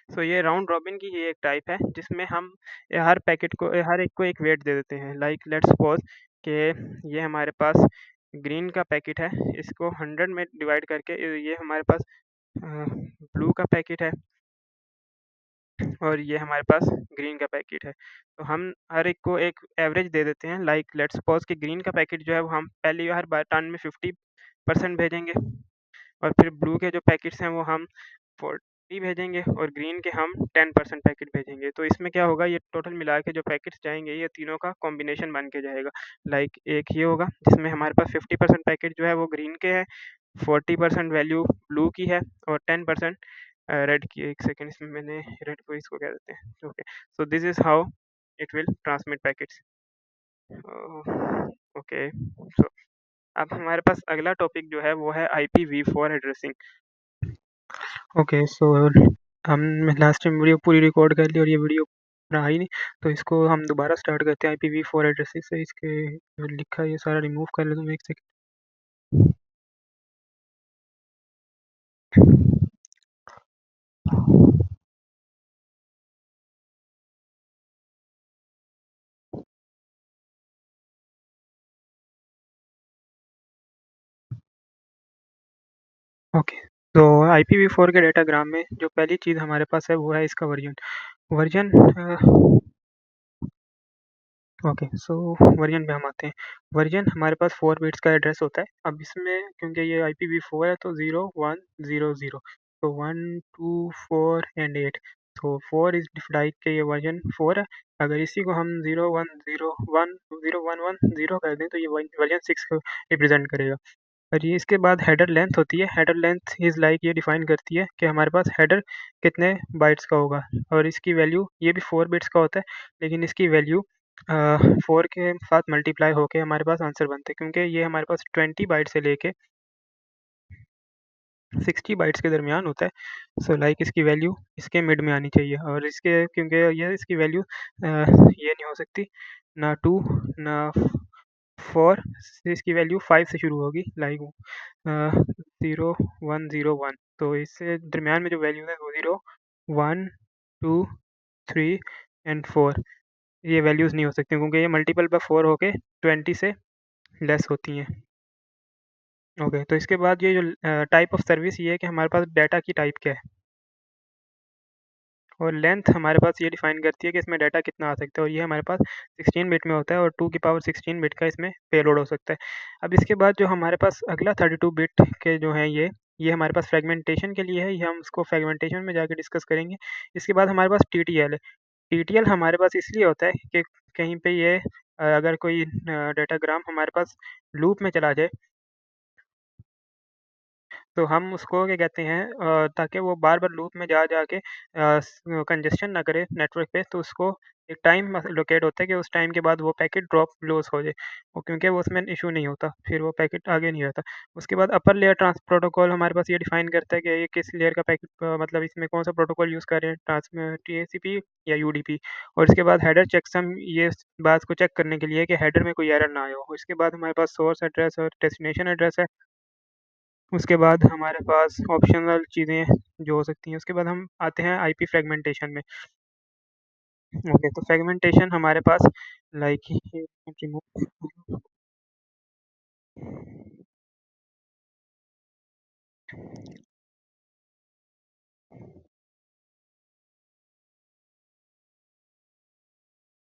सो ये राउंड रॉबिन की ही एक टाइप है जिसमें हम हर एक को एक वेट दे देते हैं। लाइक लेट्स सपोज कि ये हमारे पास ग्रीन का पैकेट है, इसको 100 में डिवाइड करके ये हमारे पास ब्लू का पैकेट है और ये हमारे पास ग्रीन का पैकेट है। तो हम हर एक को एक एवरेज दे देते हैं। लाइक लेट्स सपोज कि ग्रीन का पैकेट जो है वो हम पहली हर बार टर्न में 50% भेजेंगे और फिर ब्लू के जो पैकेट्स हैं वो हम 40 भेजेंगे और ग्रीन के हम 10% पैकेट भेजेंगे। तो इसमें क्या होगा, ये टोटल मिला के जो पैकेट्स जाएंगे ये तीनों का कॉम्बिनेशन बन के जाएगा। लाइक एक ये होगा जिसमें हमारे पास 50% पैकेट जो है वो ग्रीन के है, 40% वैल्यू ब्लू की है और 10% रेड की। एक सेकेंड, इसमें मैंने रेड को इसको कह देते हैं, okay. So this is how it will transmit packets. Okay, so अब हमारे पास अगला टॉपिक जो है वो है IPv4 एड्रेसिंग। ओके, सो हम लास्ट टाइम वीडियो पूरी रिकॉर्ड कर ली और ये वीडियो रहा ही नहीं, तो इसको हम दोबारा स्टार्ट करते हैं। IPv4 एड्रेसेस से इसके जो लिखा है ये सारा रिमूव कर ले तुम, एक सेकेंड। ओके, तो IPv4 के डेटाग्राम में जो पहली चीज़ हमारे पास है वो है इसका वर्जन। वर्जन ओके, सो वर्जन पे हम आते हैं। वर्जन हमारे पास 4 बिट्स का एड्रेस होता है। अब इसमें क्योंकि ये IPv4 है तो 0 1 0 0, तो 1 2 4 एंड 8, तो 4 इज लाइक के ये वर्जन 4 है। अगर इसी को हम 0 1 0 1 0 1 1 0 कर दें तो ये वर्जन 6 को रिप्रेजेंट करेगा। और ये इसके बाद हेडर लेंथ होती है। हेडर लेंथ इज़ लाइक ये डिफाइन करती है कि हमारे पास हेडर कितने बाइट्स का होगा और इसकी वैल्यू ये भी 4 बिट्स का होता है, लेकिन इसकी वैल्यू 4 के साथ मल्टीप्लाई होके हमारे पास आंसर बनते हैं क्योंकि ये हमारे पास 20 बाइट से लेके 60 बाइट्स के दरमियान होता है। सो लाइक इसकी वैल्यू इसके मिड में आनी चाहिए और इसके क्योंकि ये इसकी वैल्यू ये नहीं हो सकती, ना 2 ना 4, इसकी वैल्यू 5 से शुरू होगी, लाइक 0 1 0 1। तो इससे दरमियान में जो वैल्यू है वो 0 1 2 3 एंड 4, ये वैल्यूज़ नहीं हो सकती क्योंकि ये मल्टीपल बाय 4 होके 20 से लेस होती हैं। ओके, तो इसके बाद ये जो टाइप ऑफ सर्विस ये है कि हमारे पास डाटा की टाइप क्या है और लेंथ हमारे पास ये डिफाइन करती है कि इसमें डाटा कितना आ सकता है और ये हमारे पास 16 बिट में होता है और 2 की पावर 16 बिट का इसमें पेलोड हो सकता है। अब इसके बाद जो हमारे पास अगला 32 बिट के जो हैं ये हमारे पास फ्रेगमेंटेशन के लिए है, ये हम उसको फ्रेगमेंटेशन में जाके डिस्कस करेंगे। इसके बाद हमारे पास टीटीएल है। टीटीएल हमारे पास इसलिए होता है कि कहीं पे ये अगर कोई डेटाग्राम हमारे पास लूप में चला जाए, तो हम उसको क्या कहते हैं ताकि वो बार-बार लूप में जा के कंजेस्शन ना करे नेटवर्क पे, तो उसको एक टाइम एलोकेट होता है कि उस टाइम के बाद वो पैकेट ड्रॉप लॉस हो जाए। वो क्योंकि वो उसमें इश्यू नहीं होता, फिर वो पैकेट आगे नहीं रहता। उसके बाद अपर लेयर प्रोटोकॉल हमारे पास ये डिफाइन करता है कि ये किस लेयर का पैकेट मतलब इसमें कौन-सा प्रोटोकॉल यूज़ कर रहे हैं, टीसीपी या यूडीपी। और इसके बाद हेडर चेकसम ये इस बात को चेक करने के लिए कि हेडर में कोई एरर ना आया हो। इसके बाद हमारे पास सोर्स एड्रेस और डेस्टिनेशन एड्रेस है। उसके बाद हमारे पास ऑप्शनल चीज़ें जो हो सकती हैं, उसके बाद हम आते हैं आईपी फ्रेगमेंटेशन में। ओके, तो फ्रेगमेंटेशन हमारे पास लाइक रिमूव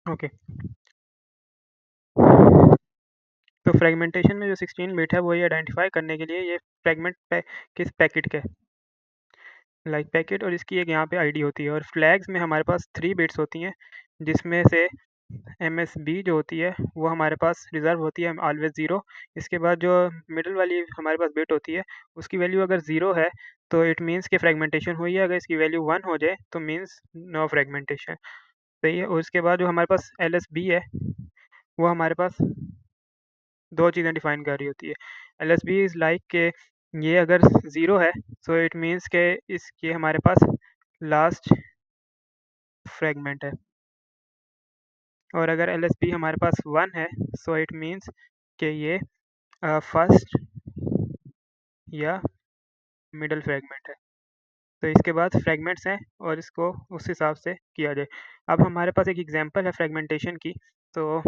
ओके, तो फ्रेगमेंटेशन में जो 16 बिट है, वो ये आइडेंटिफ़ाई करने के लिए ये फ्रेगमेंट किस पैकेट का है, लाइक पैकेट और इसकी एक यहाँ पे आईडी होती है और फ्लैग्स में हमारे पास 3 बिट्स होती हैं, जिसमें से एमएसबी जो होती है, वो हमारे पास रिज़र्व होती है ऑलवेज़ 0। इसके बाद जो मिडल वाली हमारे पास बिट होती है, उसकी वैल्यू अगर 0 है, तो इट मीन्स कि फ्रेगमेंटेशन हुई है, अगर इसकी वैल्यू 1 हो जाए, तो मीन्स नो फ्रेगमेंटेशन। सही है, और उसके बाद जो हमारे पास एलएसबी है, वो हमारे पास 2 चीज़ें डिफ़ाइन कर रही होती है। एलएसबी इज़ लाइक के ये अगर 0 है, सो इट मीन्स के ये हमारे पास लास्ट फ्रेगमेंट है। और अगर एलएसबी हमारे पास 1 है, सो इट मीन्स कि ये फर्स्ट या मिडल फ्रेगमेंट है। तो इसके बाद फ्रेगमेंट्स हैं और इसको उस हिसाब से किया जाए। अब हमारे पास एक एग्ज़ाम्पल है फ्रेगमेंटेशन की, तो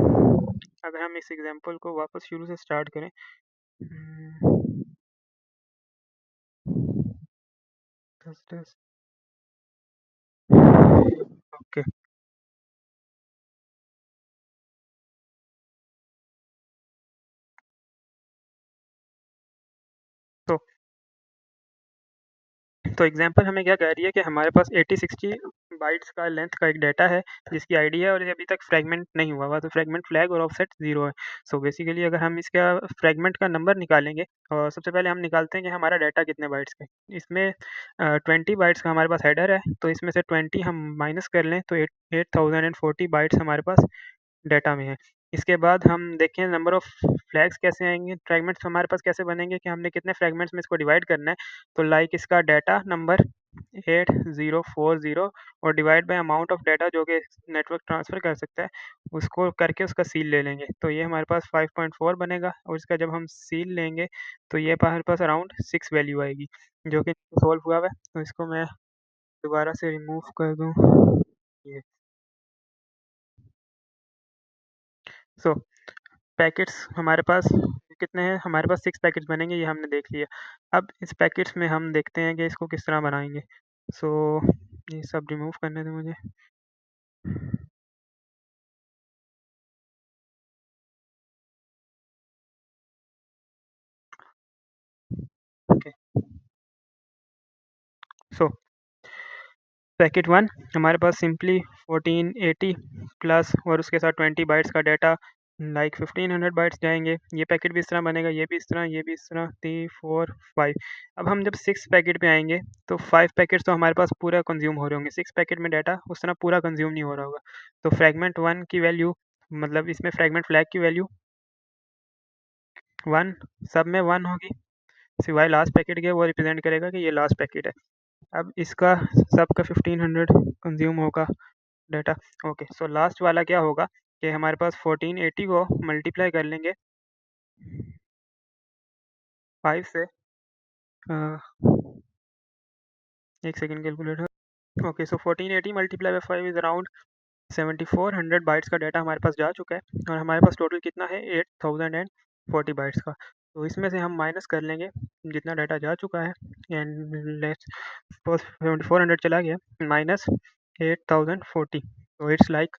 अगर हम इस एग्ज़ाम्पल को वापस शुरू से स्टार्ट करें। ओके, तो एग्ज़ाम्पल हमें क्या कह रही है कि हमारे पास 80-60 बाइट्स का लेंथ का एक डाटा है, जिसकी आईडी है और ये अभी तक फ्रेगमेंट नहीं हुआ तो फ्रेगमेंट फ्लैग और ऑफसेट 0 है। सो बेसिकली अगर हम इसका फ्रेगमेंट का नंबर निकालेंगे और सबसे पहले हम निकालते हैं कि हमारा डाटा कितने बाइट्स का है। इसमें 20 बाइट्स का हमारे पास हेडर है, तो इसमें से 20 हम माइनस कर लें तो 8040 बाइट्स हमारे पास डाटा में है। इसके बाद हम देखें नंबर ऑफ फ्लैग्स कैसे आएँगे, फ्रैगमेंट्स हमारे पास कैसे बनेंगे कि हमने कितने फ्रैगमेंट्स में इसको डिवाइड करना है। तो लाइक इसका डाटा नंबर 8040 और divide by amount of data जो कि नेटवर्क ट्रांसफ़र कर सकता है, उसको करके उसका सील ले लेंगे। तो ये हमारे पास 5.4 बनेगा और इसका जब हम सील लेंगे, तो ये हमारे पास अराउंड 6 वैल्यू आएगी, जो कि सॉल्व हुआ हुआ है। तो इसको मैं दोबारा से रिमूव कर दूँ। ये सो पैकेट्स हमारे पास कितने हैं? हमारे पास 6 पैकेट्स बनेंगे, ये हमने देख लिया। अब इस पैकेट्स में हम देखते हैं कि इसको किस तरह बनाएँगे। सो ये सब रिमूव करने दें मुझे। ओके, सो पैकेट 1 हमारे पास सिंपली 1480 प्लस और उसके साथ 20 बाइट्स का डाटा लाइक 1500 बाइट्स जाएँगे। ये पैकेट भी इस तरह बनेगा, ये भी इस तरह, ये भी इस तरह, 3, 4, 5। अब हम जब 6 पैकेट पे आएँगे, तो 5 पैकेट्स तो हमारे पास पूरा कंज़्यूम हो रहे होंगे। 6 पैकेट में डाटा उस तरह पूरा कंज़्यूम नहीं हो रहा होगा। तो फ्रैगमेंट 1 की वैल्यू मतलब इसमें फ्रैगमेंट फ्लैग की वैल्यू 1 सब में 1 होगी, सिवाय लास्ट पैकेट के वो रिप्रेज़ेंट करेगा कि ये लास्ट पैकेट है। अब इसका सबका 1500 कंज़्यूम होगा डाटा। ओके, सो लास्ट वाला क्या होगा कि हमारे पास 1480 को मल्टीप्लाई कर लेंगे 5 से। अ, 1 second calculator. Okay, so 1480 multiply by 5 is around 7400 bytes का डाटा हमारे पास जा चुका है और हमारे पास टोटल कितना है 8040 बाइट्स का। तो इसमें से हम माइनस कर लेंगे जितना डाटा जा चुका है एंड लेट्स सपोज 7400 चला गया माइनस 8040, तो इट्स लाइक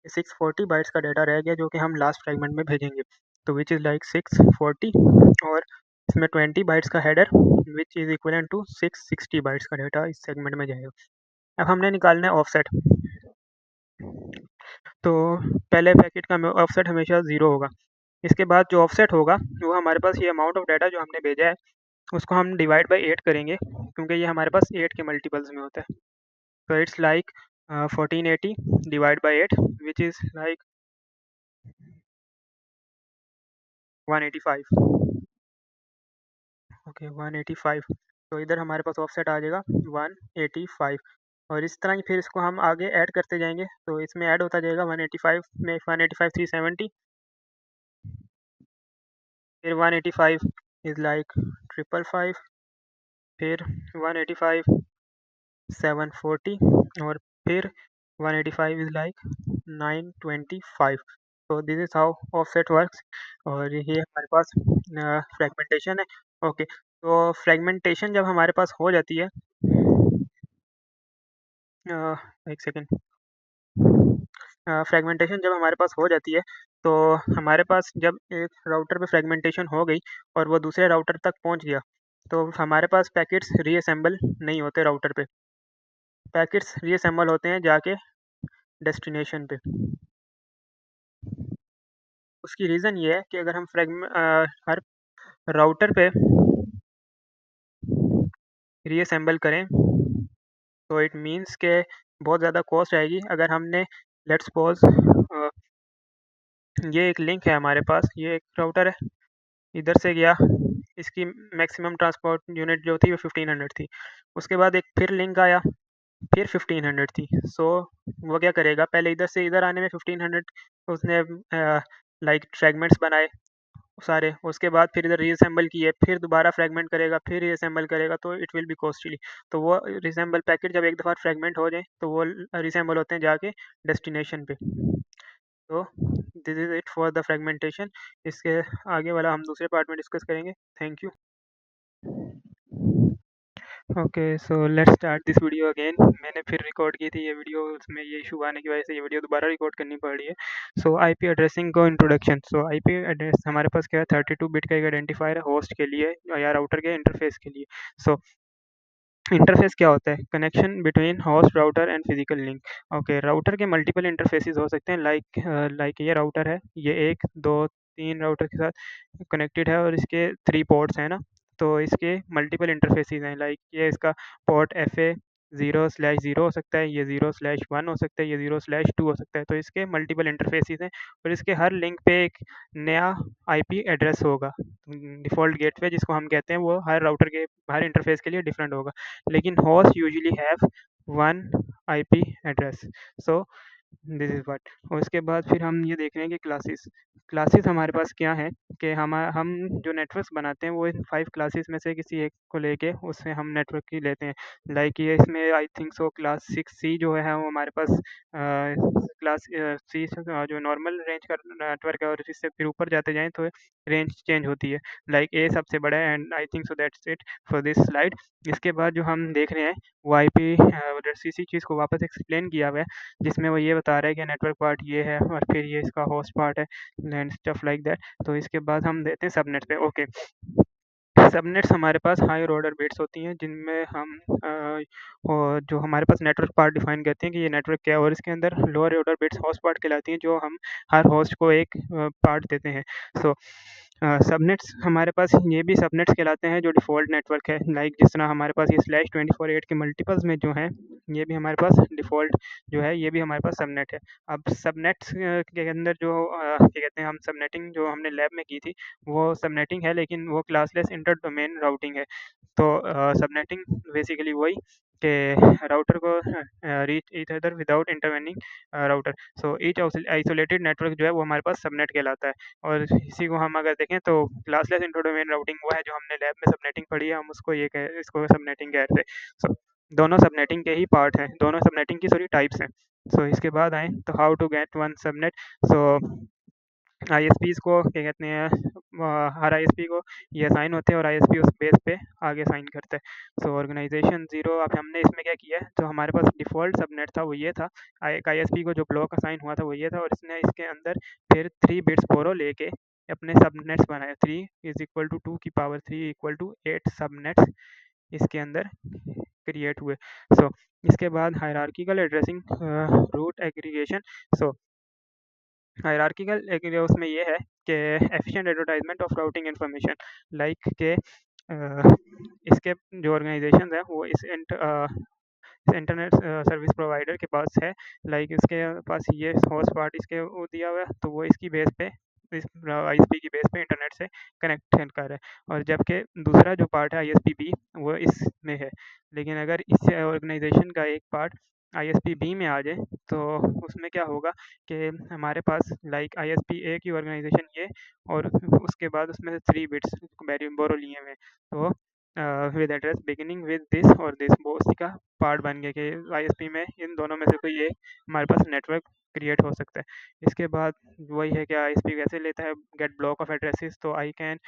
640 बाइट्स का डाटा रह गया जो कि हम लास्ट फ्रेगमेंट में भेजेंगे। तो विच इज़ लाइक 640 और इसमें 20 बाइट्स का header which is equivalent to 660 bytes का डेटा इस सेगमेंट में जाएगा। अब हमने निकालना है ऑफसेट। तो पहले पैकेट का ऑफसेट हमेशा 0 होगा। इसके बाद जो ऑफसेट होगा वो हमारे पास ये अमाउंट ऑफ डाटा जो हमने भेजा है उसको हम डिवाइड बाय 8 करेंगे, क्योंकि ये हमारे पास 8 के मल्टीपल्स में होता है। तो it's like 1480 divide by 8 which is like 185। Okay 185। तो इधर हमारे पास ऑफसेट आ जाएगा 185, और इस तरह ही फिर इसको हम आगे ऐड करते जाएंगे। तो इसमें ऐड होता जाएगा 185 में 185 370, फिर 185 इज़ लाइक 555, फिर 185 740, और फिर 185 इज़ लाइक 925। तो this is how offset works. और ये हमारे पास फ्रेगमेंटेशन है। ओके, तो फ्रेगमेंटेशन जब हमारे पास हो जाती है, एक सेकेंड, फ्रेगमेंटेशन जब हमारे पास हो जाती है, तो हमारे पास जब एक राउटर पे फ्रेगमेंटेशन हो गई और वो दूसरे राउटर तक पहुंच गया, तो हमारे पास पैकेट्स रीअसेंबल नहीं होते राउटर पे। पैकेट्स रीअसेंबल होते हैं जाके डेस्टिनेशन पे। उसकी रीज़न ये है कि अगर हम हर राउटर पे रीअसेंबल करें तो इट मीन्स के बहुत ज़्यादा कॉस्ट आएगी। अगर हमने लेट्स सपोज़ ये एक लिंक है हमारे पास, ये एक राउटर है, इधर से गया, इसकी मैक्सिमम ट्रांसपोर्ट यूनिट जो थी वो 1500 थी। उसके बाद एक फिर लिंक आया, फिर 1500 थी। सो वो क्या करेगा, पहले इधर से इधर आने में 1500 उसने लाइक फ्रेगमेंट्स बनाए सारे, उसके बाद फिर इधर रीअसेंबल किए, फिर दोबारा फ्रेगमेंट करेगा, फिर रीअसेंबल करेगा, तो इट विल बी कॉस्टली। तो वो रीअसेंबल पैकेट जब एक दफ़ा फ्रेगमेंट हो जाए तो वो रीअसेंबल होते हैं जाके डेस्टिनेशन पे। तो this is it for the fragmentation. इसके आगे वाला हम दूसरे पार्ट में डिस्कस करेंगे। Thank you. Okay, so let's start this video again. मैंने फिर रिकॉर्ड की थी ये वीडियो, उसमें ये इशू आने की वजह से ये वीडियो दोबारा रिकॉर्ड करनी पड़ रही है। सो आईपी एड्रेसिंग को इंट्रोडक्शन। सो आईपी एड्रेस हमारे पास क्या है, 32 बिट का एक आइडेंटिफायर है होस्ट के लिए या राउटर के इंटरफेस के लिए। सो इंटरफेस क्या होता है, connection between host router and physical link. Okay, router के मल्टीपल इंटरफेसेस हो सकते हैं, लाइक ये राउटर है, ये 1 2 3 राउटर के साथ कनेक्टेड है और इसके 3 पोर्ट्स हैं ना, तो इसके मल्टीपल इंटरफेसेस हैं। लाइक ये इसका पोर्ट FA 0/0 हो सकता है, ये 0/1 हो सकता है, ये 0/2 हो सकता है। तो इसके मल्टीपल इंटरफेसेस हैं और इसके हर लिंक पे एक नया आईपी एड्रेस होगा। डिफ़ॉल्ट गेटवे जिसको हम कहते हैं वो हर राउटर के हर इंटरफेस के लिए डिफरेंट होगा, लेकिन host usually have one IP address. So this is what. और उसके बाद फिर हम ये देख रहे हैं कि क्लासेस हमारे पास क्या है, कि हम जो नेटवर्क्स बनाते हैं वो इन 5 क्लासेस में से किसी एक को लेके उससे हम नेटवर्क की लेते हैं। लाइक ये इसमें I think so class 6C जो है वो हमारे पास क्लास सी जो नॉर्मल रेंज का नेटवर्क है, और इससे फिर ऊपर जाते जाएँ तो रेंज चेंज होती है। लाइक ए सबसे बड़ा है, and I think so that's it for this slide. इसके बाद जो हम देख रहे हैं वो आईपी इसी चीज़ को वापस एक्सप्लेन किया हुआ है, जिसमें वो ये बता रहा है कि नेटवर्क पार्ट ये है और फिर ये इसका होस्ट पार्ट है एंड स्टफ लाइक दैट। तो इसके बाद हम देते हैं सबनेट पे। ओके, सबनेट्स हमारे पास हायर ऑर्डर बिट्स होती हैं, जिनमें हम और जो हमारे पास नेटवर्क पार्ट डिफाइन करते हैं कि ये नेटवर्क क्या है, और इसके अंदर lower order bits host part कहलाती हैं, जो हम हर होस्ट को एक पार्ट देते हैं। सो सबनेट्स हमारे पास ये भी सबनेट्स कहलाते हैं जो डिफ़ॉल्ट नेटवर्क है। लाइक जिस तरह हमारे पास ये /24/8 के मल्टीपल्स में जो हैं, ये भी हमारे पास डिफ़ॉल्ट जो है, ये भी हमारे पास सबनेट है। अब सबनेट्स के अंदर जो क्या कहते हैं, हम सबनेटिंग जो हमने लैब में की थी वो सबनेटिंग है, लेकिन वो क्लासलेस इंटर डोमेन राउटिंग है। तो सबनेटिंग बेसिकली वही कि राउटर को reach each other without intervening router. So each isolated network जो है वो हमारे पास सबनेट कहलाता है। और इसी को हम अगर देखें तो क्लासलेस इंटर डोमेन राउटिंग वो है जो हमने लैब में सबनेटिंग पढ़ी है, हम उसको इसको सबनेटिंग कह रहे थे। सो दोनों सबनेटिंग के ही पार्ट हैं, दोनों सबनेटिंग की सॉरी टाइप्स हैं। सो इसके बाद आए तो how to get one subnet. So ISPs को क्या कहते हैं, हर आईएसपी को ये असाइन होते हैं और आईएसपी उस बेस पे आगे असाइन करता है। सो ऑर्गेनाइजेशन 0, अब हमने इसमें क्या किया है, जो हमारे पास डिफ़ॉल्ट सबनेट था वो ये था, एक आईएसपी को जो ब्लॉक असाइन हुआ था वो ये था, और इसने इसके अंदर फिर 3 बिट्स बोरो लेके अपने सबनेट्स बनाए। 3 इज इक्वल टू 2 की पावर 3 इक्वल टू 8 सबनेट्स इसके अंदर क्रिएट हुए। सो इसके बाद हायरार्किकल एड्रेसिंग रूट एग्रीगेशन। सो हायरार्किकल उसमें ये है कि efficient advertisement of routing information, like के इसके जो ऑर्गेनाइजेशन है वो इस इंटरनेट सर्विस प्रोवाइडर के पास है, लाइक इसके पास ये होस्ट पार्ट इसके वो दिया हुआ है, तो वो इसकी बेस पे इस आईएसपी की बेस पे इंटरनेट से कनेक्ट कर रहा है, और जबकि दूसरा जो पार्ट है आईएसपी बी वो इसमें है। लेकिन अगर इस ऑर्गेनाइजेशन का एक पार्ट आईएसपी बी में आ जाए तो उसमें क्या होगा कि हमारे पास लाइक आईएसपी ए की ऑर्गेनाइजेशन ये, और उसके बाद उसमें से 3 बिट्स बोरो लिए हुए हैं, तो with address beginning with this और दिस, वो उसी का पार्ट बन गया कि आईएसपी में इन दोनों में से कोई एक हमारे पास नेटवर्क क्रिएट हो सकता है। इसके बाद वही है कि आईएसपी कैसे लेता है गेट ब्लॉक ऑफ एड्रेसेस, तो I can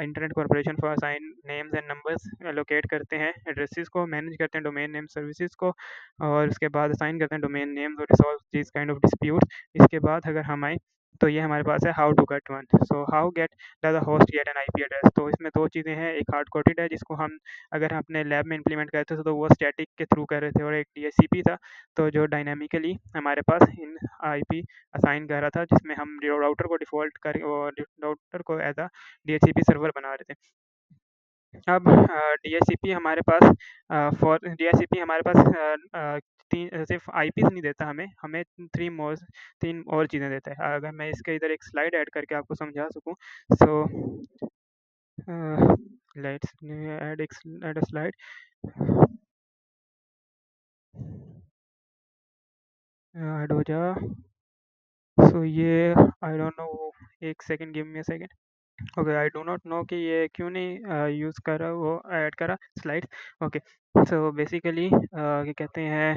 internet corporation for assign names and numbers allocate करते हैं एड्रेसेस को, मैनेज करते हैं डोमेन नेम सर्विसेज को, और उसके बाद असाइन करते हैं डोमेन नेम्स और resolve this kind of disputes. इसके बाद अगर हम आए तो ये हमारे पास है how to get one. So how get the host get an IP address, तो इसमें 2 चीज़ें हैं, एक हार्ड कोडेड है जिसको हम अगर हम अपने लैब में इंप्लीमेंट करते थे तो वो स्टैटिक के थ्रू कर रहे थे, और एक डीएचसीपी था तो जो डायनामिकली हमारे पास इन आईपी असाइन कर रहा था, जिसमें हम राउटर को डिफ़ॉल्ट कर और राउटर को एज अ डीएचसीपी सर्वर बना रहे थे। अब डीएचसीपी हमारे पास फॉर डीएचसीपी हमारे पास सिर्फ आईपीज़ नहीं देता हमें, हमें 3 और चीज़ें देता है। अगर मैं इसके इधर एक स्लाइड ऐड करके आपको समझा सकूँ, so let's add a slide. Add हो जा। सो ये आई डोंट नो, एक second, give me a second. Okay, I do not know कि ये क्यों नहीं यूज़ करा, वो ऐड करा स्लाइड। ओके, सो बेसिकली क्या कहते हैं,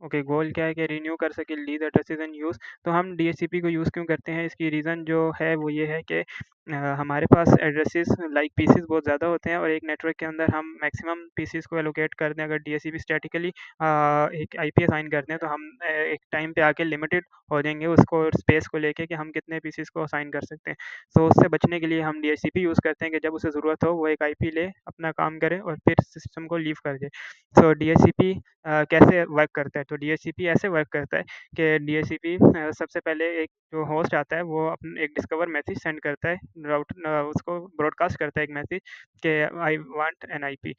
ओके गोल क्या है कि रिन्यू कर सके लीज एड्रेसेस एंड यूज़। तो हम डीएचसीपी को यूज़ क्यों करते हैं, इसकी रीज़न जो है वो ये है कि हमारे पास एड्रेसेस लाइक पीसीस बहुत ज़्यादा होते हैं, और एक नेटवर्क के अंदर हम मैक्सिमम पीसीस को एलोकेट कर दें। अगर डीएचसीपी स्टैटिकली एक आईपी असाइन करते हैं तो हम एक टाइम पे आके लिमिटेड हो जाएंगे उसको स्पेस को लेके कि हम कितने पीसीस को असाइन कर सकते हैं। तो उससे बचने के लिए हम डीएचसीपी यूज़ करते हैं कि जब उसे ज़रूरत हो वो एक आईपी ले, अपना काम करे और फिर सिस्टम को लीव कर दे। सो डीएचसीपी कैसे वर्क करता है, तो डीएचसीपी ऐसे वर्क करता है कि डीएचसीपी सबसे पहले एक जो होस्ट आता है वो अपने एक डिस्कवर मैसेज सेंड करता है, उसको ब्रॉडकास्ट करता है एक मैसेज कि आई वांट एन आईपी।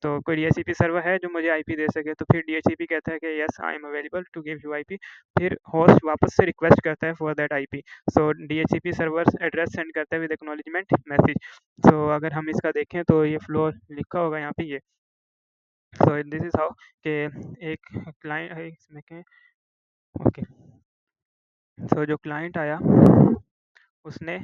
तो कोई डीएचसीपी सर्वर है जो मुझे आईपी दे सके, तो फिर डीएचसीपी कहता है कि yes I am available to give you IP. फिर होस्ट वापस से रिक्वेस्ट करता है for that IP. So DHCP server address send करता है विद एक्नॉलेजमेंट मैसेज। सो अगर हम इसका देखें तो ये फ्लो लिखा होगा यहाँ पे ये। सो दिस इज हाउ के एक क्लाइंट इसमें के ओके, सो जो क्लाइंट आया उसने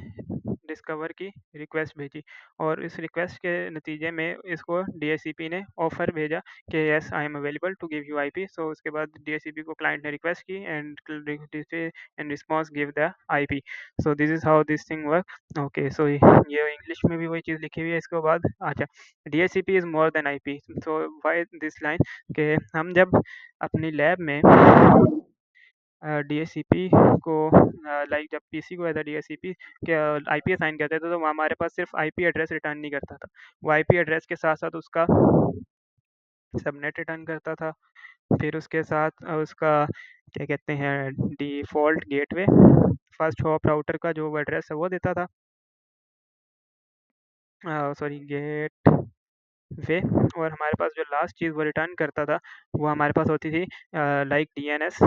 डिस्कवर की रिक्वेस्ट भेजी, और इस रिक्वेस्ट के नतीजे में इसको डीएचसीपी ने ऑफर भेजा कि yes I am available to give you IP. So उसके बाद डीएचसीपी को क्लाइंट ने रिक्वेस्ट की and response give the IP. So this is how this thing work. Okay, so ये इंग्लिश में भी वही चीज़ लिखी हुई है। इसके बाद अच्छा, DHCP is more than IP. So why this line, कि हम जब अपनी लैब में डीएचसीपी को लाइक जब पीसी को एज अ डीएचसीपी के आईपी असाइन करते थे तो वो हमारे पास सिर्फ आईपी एड्रेस रिटर्न नहीं करता था, वो आईपी एड्रेस के साथ साथ उसका सबनेट रिटर्न करता था। फिर उसके साथ उसका क्या कहते हैं default gateway, first hop router का जो एड्रेस है वो देता था, सॉरी गेट वे। और हमारे पास जो लास्ट चीज़ वो रिटर्न करता था वो हमारे पास होती थी लाइक डीएनएस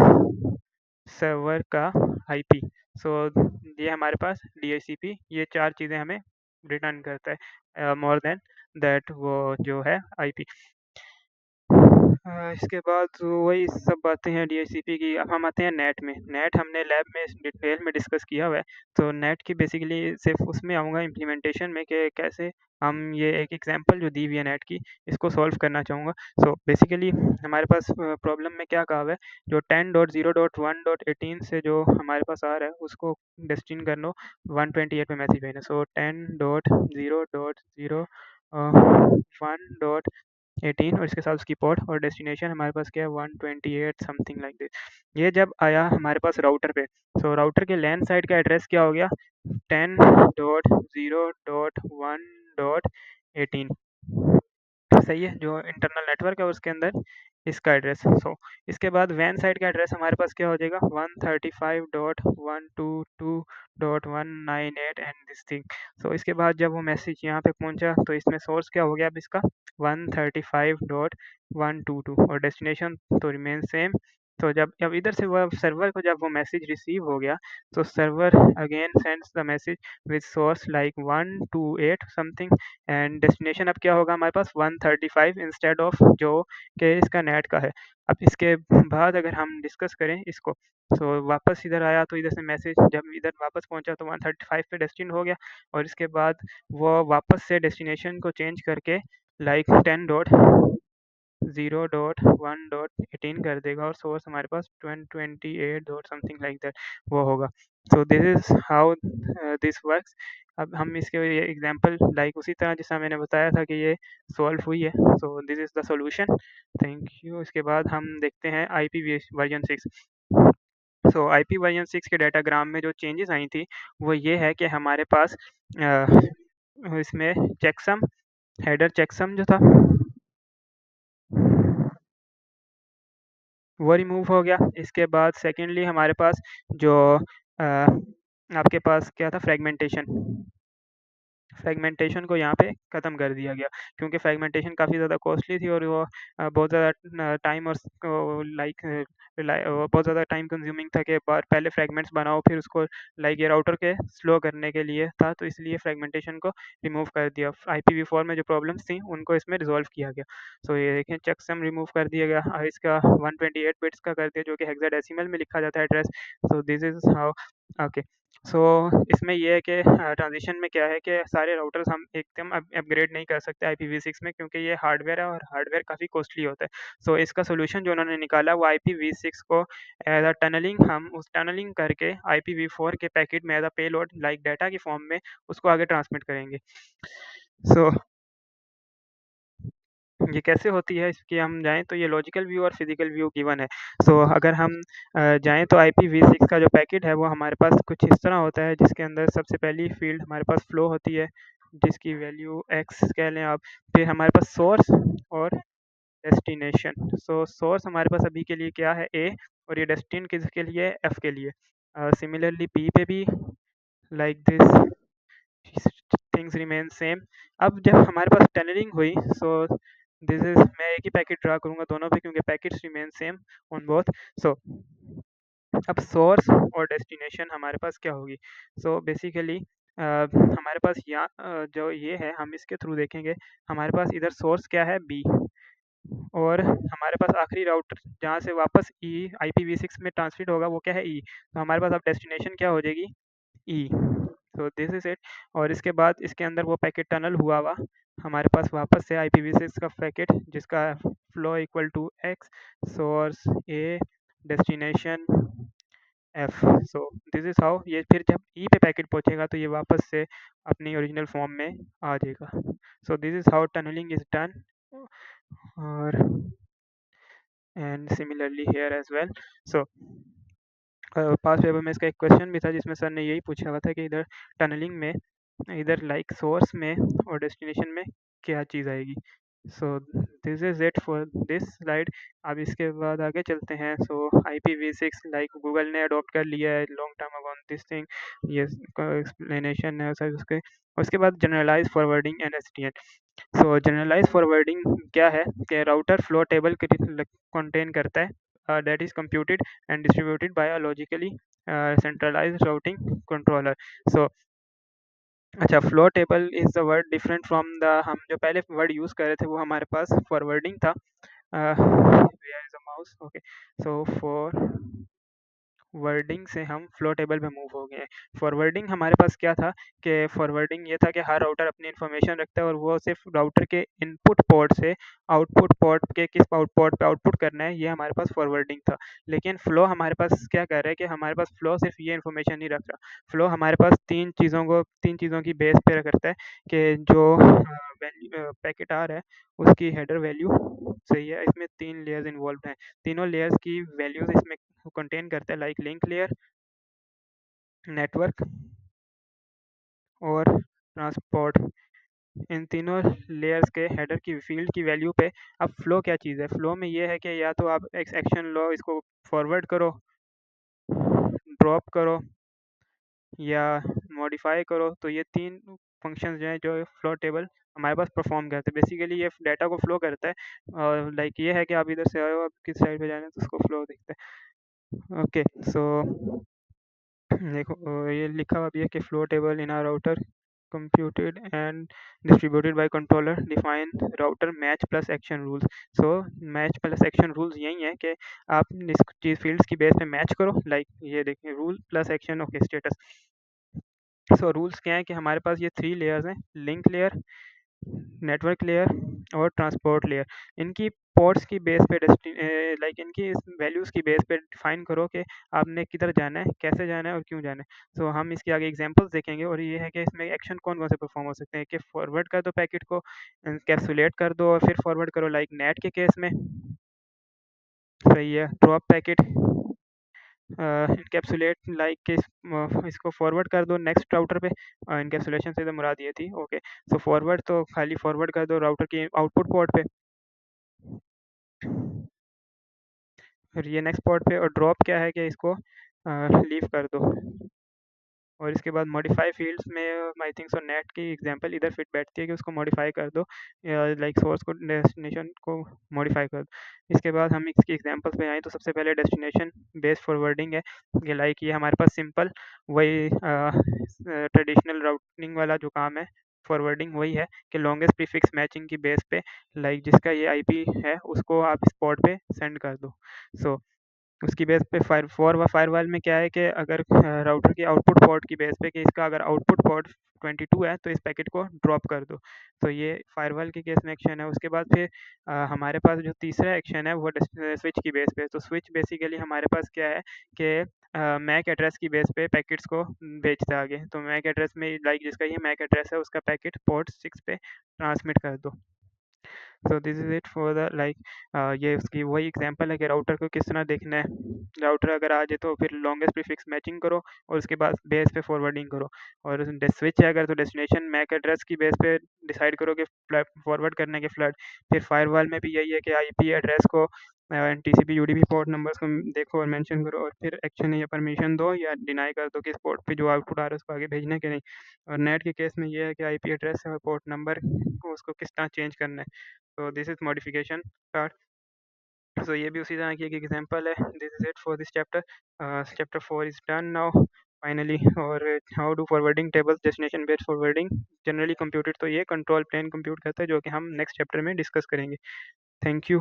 सर्वर का आईपी। सो ये हमारे पास डीएचसीपी ये 4 चीज़ें हमें रिटर्न करता है मोर देन दैट वो जो है आईपी। इसके बाद वही सब बातें हैं डीएचसीपी की। अब हम आते हैं नेट में। नेट हमने लैब में डिटेल में डिस्कस किया हुआ है, तो नेट की बेसिकली सिर्फ उसमें आऊँगा इम्प्लीमेंटेशन में कि कैसे हम ये एक एग्जांपल जो दी हुई है नेट की इसको सॉल्व करना चाहूँगा। सो बेसिकली हमारे पास प्रॉब्लम में क्या कहा हुआ है, जो 10.0.1.18 से जो हमारे पास आ रहा है उसको डेस्टिन कर लो 128 पे मैसेज भेजना। सो 10.0.0.1.18 और इसके साथ उसकी पोर्ट और डेस्टिनेशन हमारे पास क्या है 128 समथिंग लाइक दिस। ये जब आया हमारे पास राउटर पे, सो राउटर के लैन साइड का एड्रेस क्या हो गया 10.0.1.18 सही है, जो इंटरनल नेटवर्क है उसके अंदर इसका एड्रेस। इसके बाद वैन साइड का एड्रेस हमारे पास क्या हो जाएगा, 135.122.198 एंड दिस थिंग। इसके बाद जब वो मैसेज यहाँ पे पहुँचा तो इसमें सोर्स क्या हो गया अब इसका 135.122 और डेस्टिनेशन तो रिमेन सेम। तो जब इधर से वह सर्वर को जब वो मैसेज रिसीव हो गया तो server again sends the message with source like 128 something and destination अब क्या होगा हमारे पास 135 इंस्टेड ऑफ जो कि इसका नेट का है। अब इसके बाद अगर हम डिस्कस करें इसको तो वापस इधर आया तो इधर से मैसेज जब इधर वापस पहुंचा तो 135 पे डेस्टिन हो गया और इसके बाद वो वापस से डेस्टिनेशन को चेंज करके लाइक 10.0.1.18 कर देगा और सोर्स हमारे पास 128 डॉट समथिंग लाइक दैट वो होगा। सो this is how this works. अब हम इसके एग्जांपल लाइक उसी तरह जैसा मैंने बताया था कि ये सॉल्व हुई है। सो this is the solution. Thank you. इसके बाद हम देखते हैं आईपी वर्जन 6। आईपी वर्जन 6 के डाटाग्राम में जो चेंजेस आई थी वो ये है कि हमारे पास इसमें चेकसम हेडर चेकसम जो था वो रिमूव हो गया। इसके बाद सेकेंडली हमारे पास जो आपके पास क्या था, फ्रेगमेंटेशन को यहाँ पे ख़त्म कर दिया गया क्योंकि फ्रेगमेंटेशन काफ़ी ज़्यादा कॉस्टली थी और वो बहुत ज़्यादा टाइम और लाइक बहुत ज़्यादा टाइम कंज्यूमिंग था कि पहले फ्रेगमेंट्स बनाओ फिर उसको लाइक ये राउटर के स्लो करने के लिए था, तो इसलिए फ्रेगमेंटेशन को रिमूव कर दिया। IPv4 में जो प्रॉब्लम्स थी उनको इसमें रिजॉल्व किया गया। ये देखें चेकसम रिमूव कर दिया गया। इसका 128 बिट्स का कर दिया जो कि हेक्साडेसिमल में लिखा जाता है address. This is how okay. इसमें ये है कि ट्रांज़िशन में क्या है कि सारे राउटर्स हम एकदम अपग्रेड नहीं कर सकते IPv6 में क्योंकि ये हार्डवेयर है और हार्डवेयर काफ़ी कॉस्टली होता है। इसका सॉल्यूशन जो उन्होंने निकाला वो IPv6 को एज़ अ टनलिंग हम उस टनलिंग करके IPv4 के पैकेट में as a payload like data की फॉर्म में उसको आगे ट्रांसमिट करेंगे। सो ये कैसे होती है इसकी हम जाएँ तो ये लॉजिकल व्यू और फिज़िकल व्यू गिवन है। अगर हम जाएँ तो IPv6 का जो पैकेट है वो हमारे पास कुछ इस तरह होता है जिसके अंदर सबसे पहली फ़ील्ड हमारे पास फ्लो होती है जिसकी वैल्यू x कह लें आप। फिर हमारे पास सोर्स और डेस्टिनेशन। सोर्स हमारे पास अभी के लिए क्या है a और ये डेस्टिन किसके लिए है, f के लिए। सिमिलरली p पे भी like this things remain same. अब जब हमारे पास टनलिंग हुई दिस इज मैं एक ही पैकेट ड्रा करूंगा दोनों पे क्योंकि packets remain same on both. So अब सोर्स और डेस्टिनेशन हमारे पास क्या होगी। बेसिकली हमारे पास यहाँ जो ये है हम इसके थ्रू देखेंगे। हमारे पास इधर सोर्स क्या है b और हमारे पास आखिरी राउटर जहाँ से वापस ई IPv6 में ट्रांसमिट होगा वो क्या है ई। तो हमारे पास अब डेस्टिनेशन क्या हो जाएगी ई। This is it. और इसके बाद इसके अंदर वो पैकेट टनल हुआ हमारे पास वापस से IPv6 का पैकेट जिसका flow equal to x source a destination f। This is how ये फिर जब ई पे पैकेट पहुंचेगा तो ये वापस से अपनी ओरिजिनल फॉर्म में आ जाएगा। This is how tunnelling is done और and similarly here as well. Past paper में इसका एक क्वेश्चन भी था जिसमें सर ने यही पूछा हुआ था कि इधर टनलिंग में इधर लाइक सोर्स में और डेस्टिनेशन में क्या चीज़ आएगी। This is it for this slide. अब इसके बाद आगे चलते हैं। IPv6 लाइक गूगल ने अडॉप्ट कर लिया है long term ago this thing, ये एक्सप्लेनेशन है सर उसके बाद generalize forwarding and SDN। Generalize forwarding क्या है कि राउटर फ्लो टेबल कंटेन करता है that is computed and distributed by a logically centralized routing controller। अच्छा, flow table is the word different from the हम जो पहले वर्ड यूज़ कर रहे थे वो हमारे पास फॉरवर्डिंग था। Where is the mouse okay. Forwarding से हम फ्लो टेबल पे मूव हो गए हैं। फॉरवर्डिंग हमारे पास क्या था कि फॉरवर्डिंग ये था कि हर राउटर अपनी इन्फॉर्मेशन रखता है और वो सिर्फ राउटर के इनपुट पोर्ट से आउटपुट पोर्ट के किस पोर्ट पे आउटपुट करना है ये हमारे पास फॉरवर्डिंग था। लेकिन फ्लो हमारे पास क्या कर रहा है कि हमारे पास फ्लो सिर्फ ये इन्फॉर्मेशन नहीं रख रहा। फ्लो हमारे पास तीन चीज़ों की बेस पे करता है कि जो पैकेट आ रहा है उसकी हेडर वैल्यू सही है। इसमें 3 लेयर्स इन्वॉल्व हैं। तीनों लेयर्स की वैल्यूज इसमें कंटेन करता है लाइक लिंक लेयर, नेटवर्क और ट्रांसपोर्ट, इन तीनों लेयर्स के हेडर की फील्ड की वैल्यू पे अब फ्लो क्या चीज़ है। फ्लो में ये है कि या तो आप एक एक्शन लो, इसको फॉरवर्ड करो, ड्रॉप करो या मॉडिफाई करो। तो ये तीन फंक्शंस जो हैं जो फ्लो टेबल हमारे पास परफॉर्म करते हैं। बेसिकली ये डाटा को फ्लो करता है, और लाइक ये है कि आप इधर से आए हो, आप किस साइड पे जाना है तो उसको फ्लो दिखता है। ओके, सो देखो ये लिखा हुआ भी है कि flow table in are router computed and distributed by controller define router match plus action rules। so match plus action rules यही है कि आप इस चीज फील्ड्स की बेस पे मैच करो, लाइक ये देखिए rule plus action, okay status. So rules क्या है कि हमारे पास ये 3 लेयर्स हैं, लिंक लेयर, नेटवर्क लेयर और ट्रांसपोर्ट लेयर। इनकी पोर्ट्स की बेस पे लाइक इनकी वैल्यूज़ की बेस पे डिफाइन करो कि आपने किधर जाना है, कैसे जाना है और क्यों जाना है। सो हम इसके आगे एग्जांपल्स देखेंगे, और ये है कि इसमें एक्शन कौन कौन से परफॉर्म हो सकते हैं कि फॉरवर्ड कर दो पैकेट को, कैप्सुलेट कर दो और फिर फॉरवर्ड करो, लाइक नेट के केस में सही है, ड्रॉप पैकेट, इनकैप्सुलेट लाइक कि इसको फॉरवर्ड कर दो नेक्स्ट राउटर पे। इनकैप्सुलेशन से तो मुराद ये थी, ओके। सो फॉरवर्ड तो खाली फॉरवर्ड कर दो राउटर की आउटपुट पोर्ट पे, और ये नेक्स्ट पोर्ट पे, और ड्रॉप क्या है कि इसको लीव कर दो। और इसके बाद मॉडिफाई फील्ड्स में आई थिंक सो नेट की एग्जांपल इधर फिट बैठती है कि उसको मॉडिफाई कर दो, लाइक सोर्स को डेस्टिनेशन को मॉडिफाई कर दो। इसके बाद हम इसकी एग्जांपल्स पे आए तो सबसे पहले डेस्टिनेशन बेस्ड फॉरवर्डिंग है कि लाइक ये हमारे पास सिंपल वही ट्रेडिशनल राउटिंग वाला जो काम है, फॉरवर्डिंग वही है कि लॉन्गेस्ट प्रीफिक्स मैचिंग की बेस पे, लाइक जिसका ये आईपी है उसको आप इस पोर्ट पे सेंड कर दो। सो उसकी बेस पे फायरवॉल में क्या है कि अगर राउटर की आउटपुट पोर्ट की बेस पे कि इसका अगर आउटपुट पोर्ट 22 है तो इस पैकेट को ड्रॉप कर दो। तो ये फायरवॉल के केस में एक्शन है। उसके बाद फिर हमारे पास जो तीसरा एक्शन है वो स्विच की बेस पे। तो स्विच बेसिकली हमारे पास क्या है कि मैक एड्रेस की बेस पे पैकेट्स को भेजता है आगे। तो मैक एड्रेस में लाइक जिसका ये मैक एड्रेस है उसका पैकेट पोर्ट 6 पे ट्रांसमिट कर दो। So this is it for the like ये उसकी वही एग्जांपल है कि राउटर को किस तरह देखना है। राउटर अगर आ जाए तो फिर लॉन्गेस्ट प्रीफिक्स मैचिंग करो और उसके बाद बेस पे फॉरवर्डिंग करो, और स्विच है अगर तो डेस्टिनेशन मैक एड्रेस की बेस पे डिसाइड करो कि फॉरवर्ड करने के फ्लड। फिर फायरवॉल में भी यही है कि आईपी एड्रेस को टीसीपी यूडीपी पोर्ट नंबर्स को देखो और मेंशन करो, और फिर एक्शन या परमिशन दो या डिनाई कर दो कि इस पोर्ट पे जो आउटपुट आ रहा है उसको आगे भेजने के नहीं। और नेट के केस में ये है कि आईपी एड्रेस और पोर्ट नंबर को उसको किस तरह चेंज करना है। So this is modification part. So ये भी उसी तरह की एक एग्जांपल है। This is it for this chapter. Chapter 4 is done now finally। और how do forwarding tables destination based forwarding generally computed, तो ये कंट्रोल प्लेन कंप्यूट करता है जो कि हम नेक्स्ट चैप्टर में डिस्कस करेंगे। Thank you.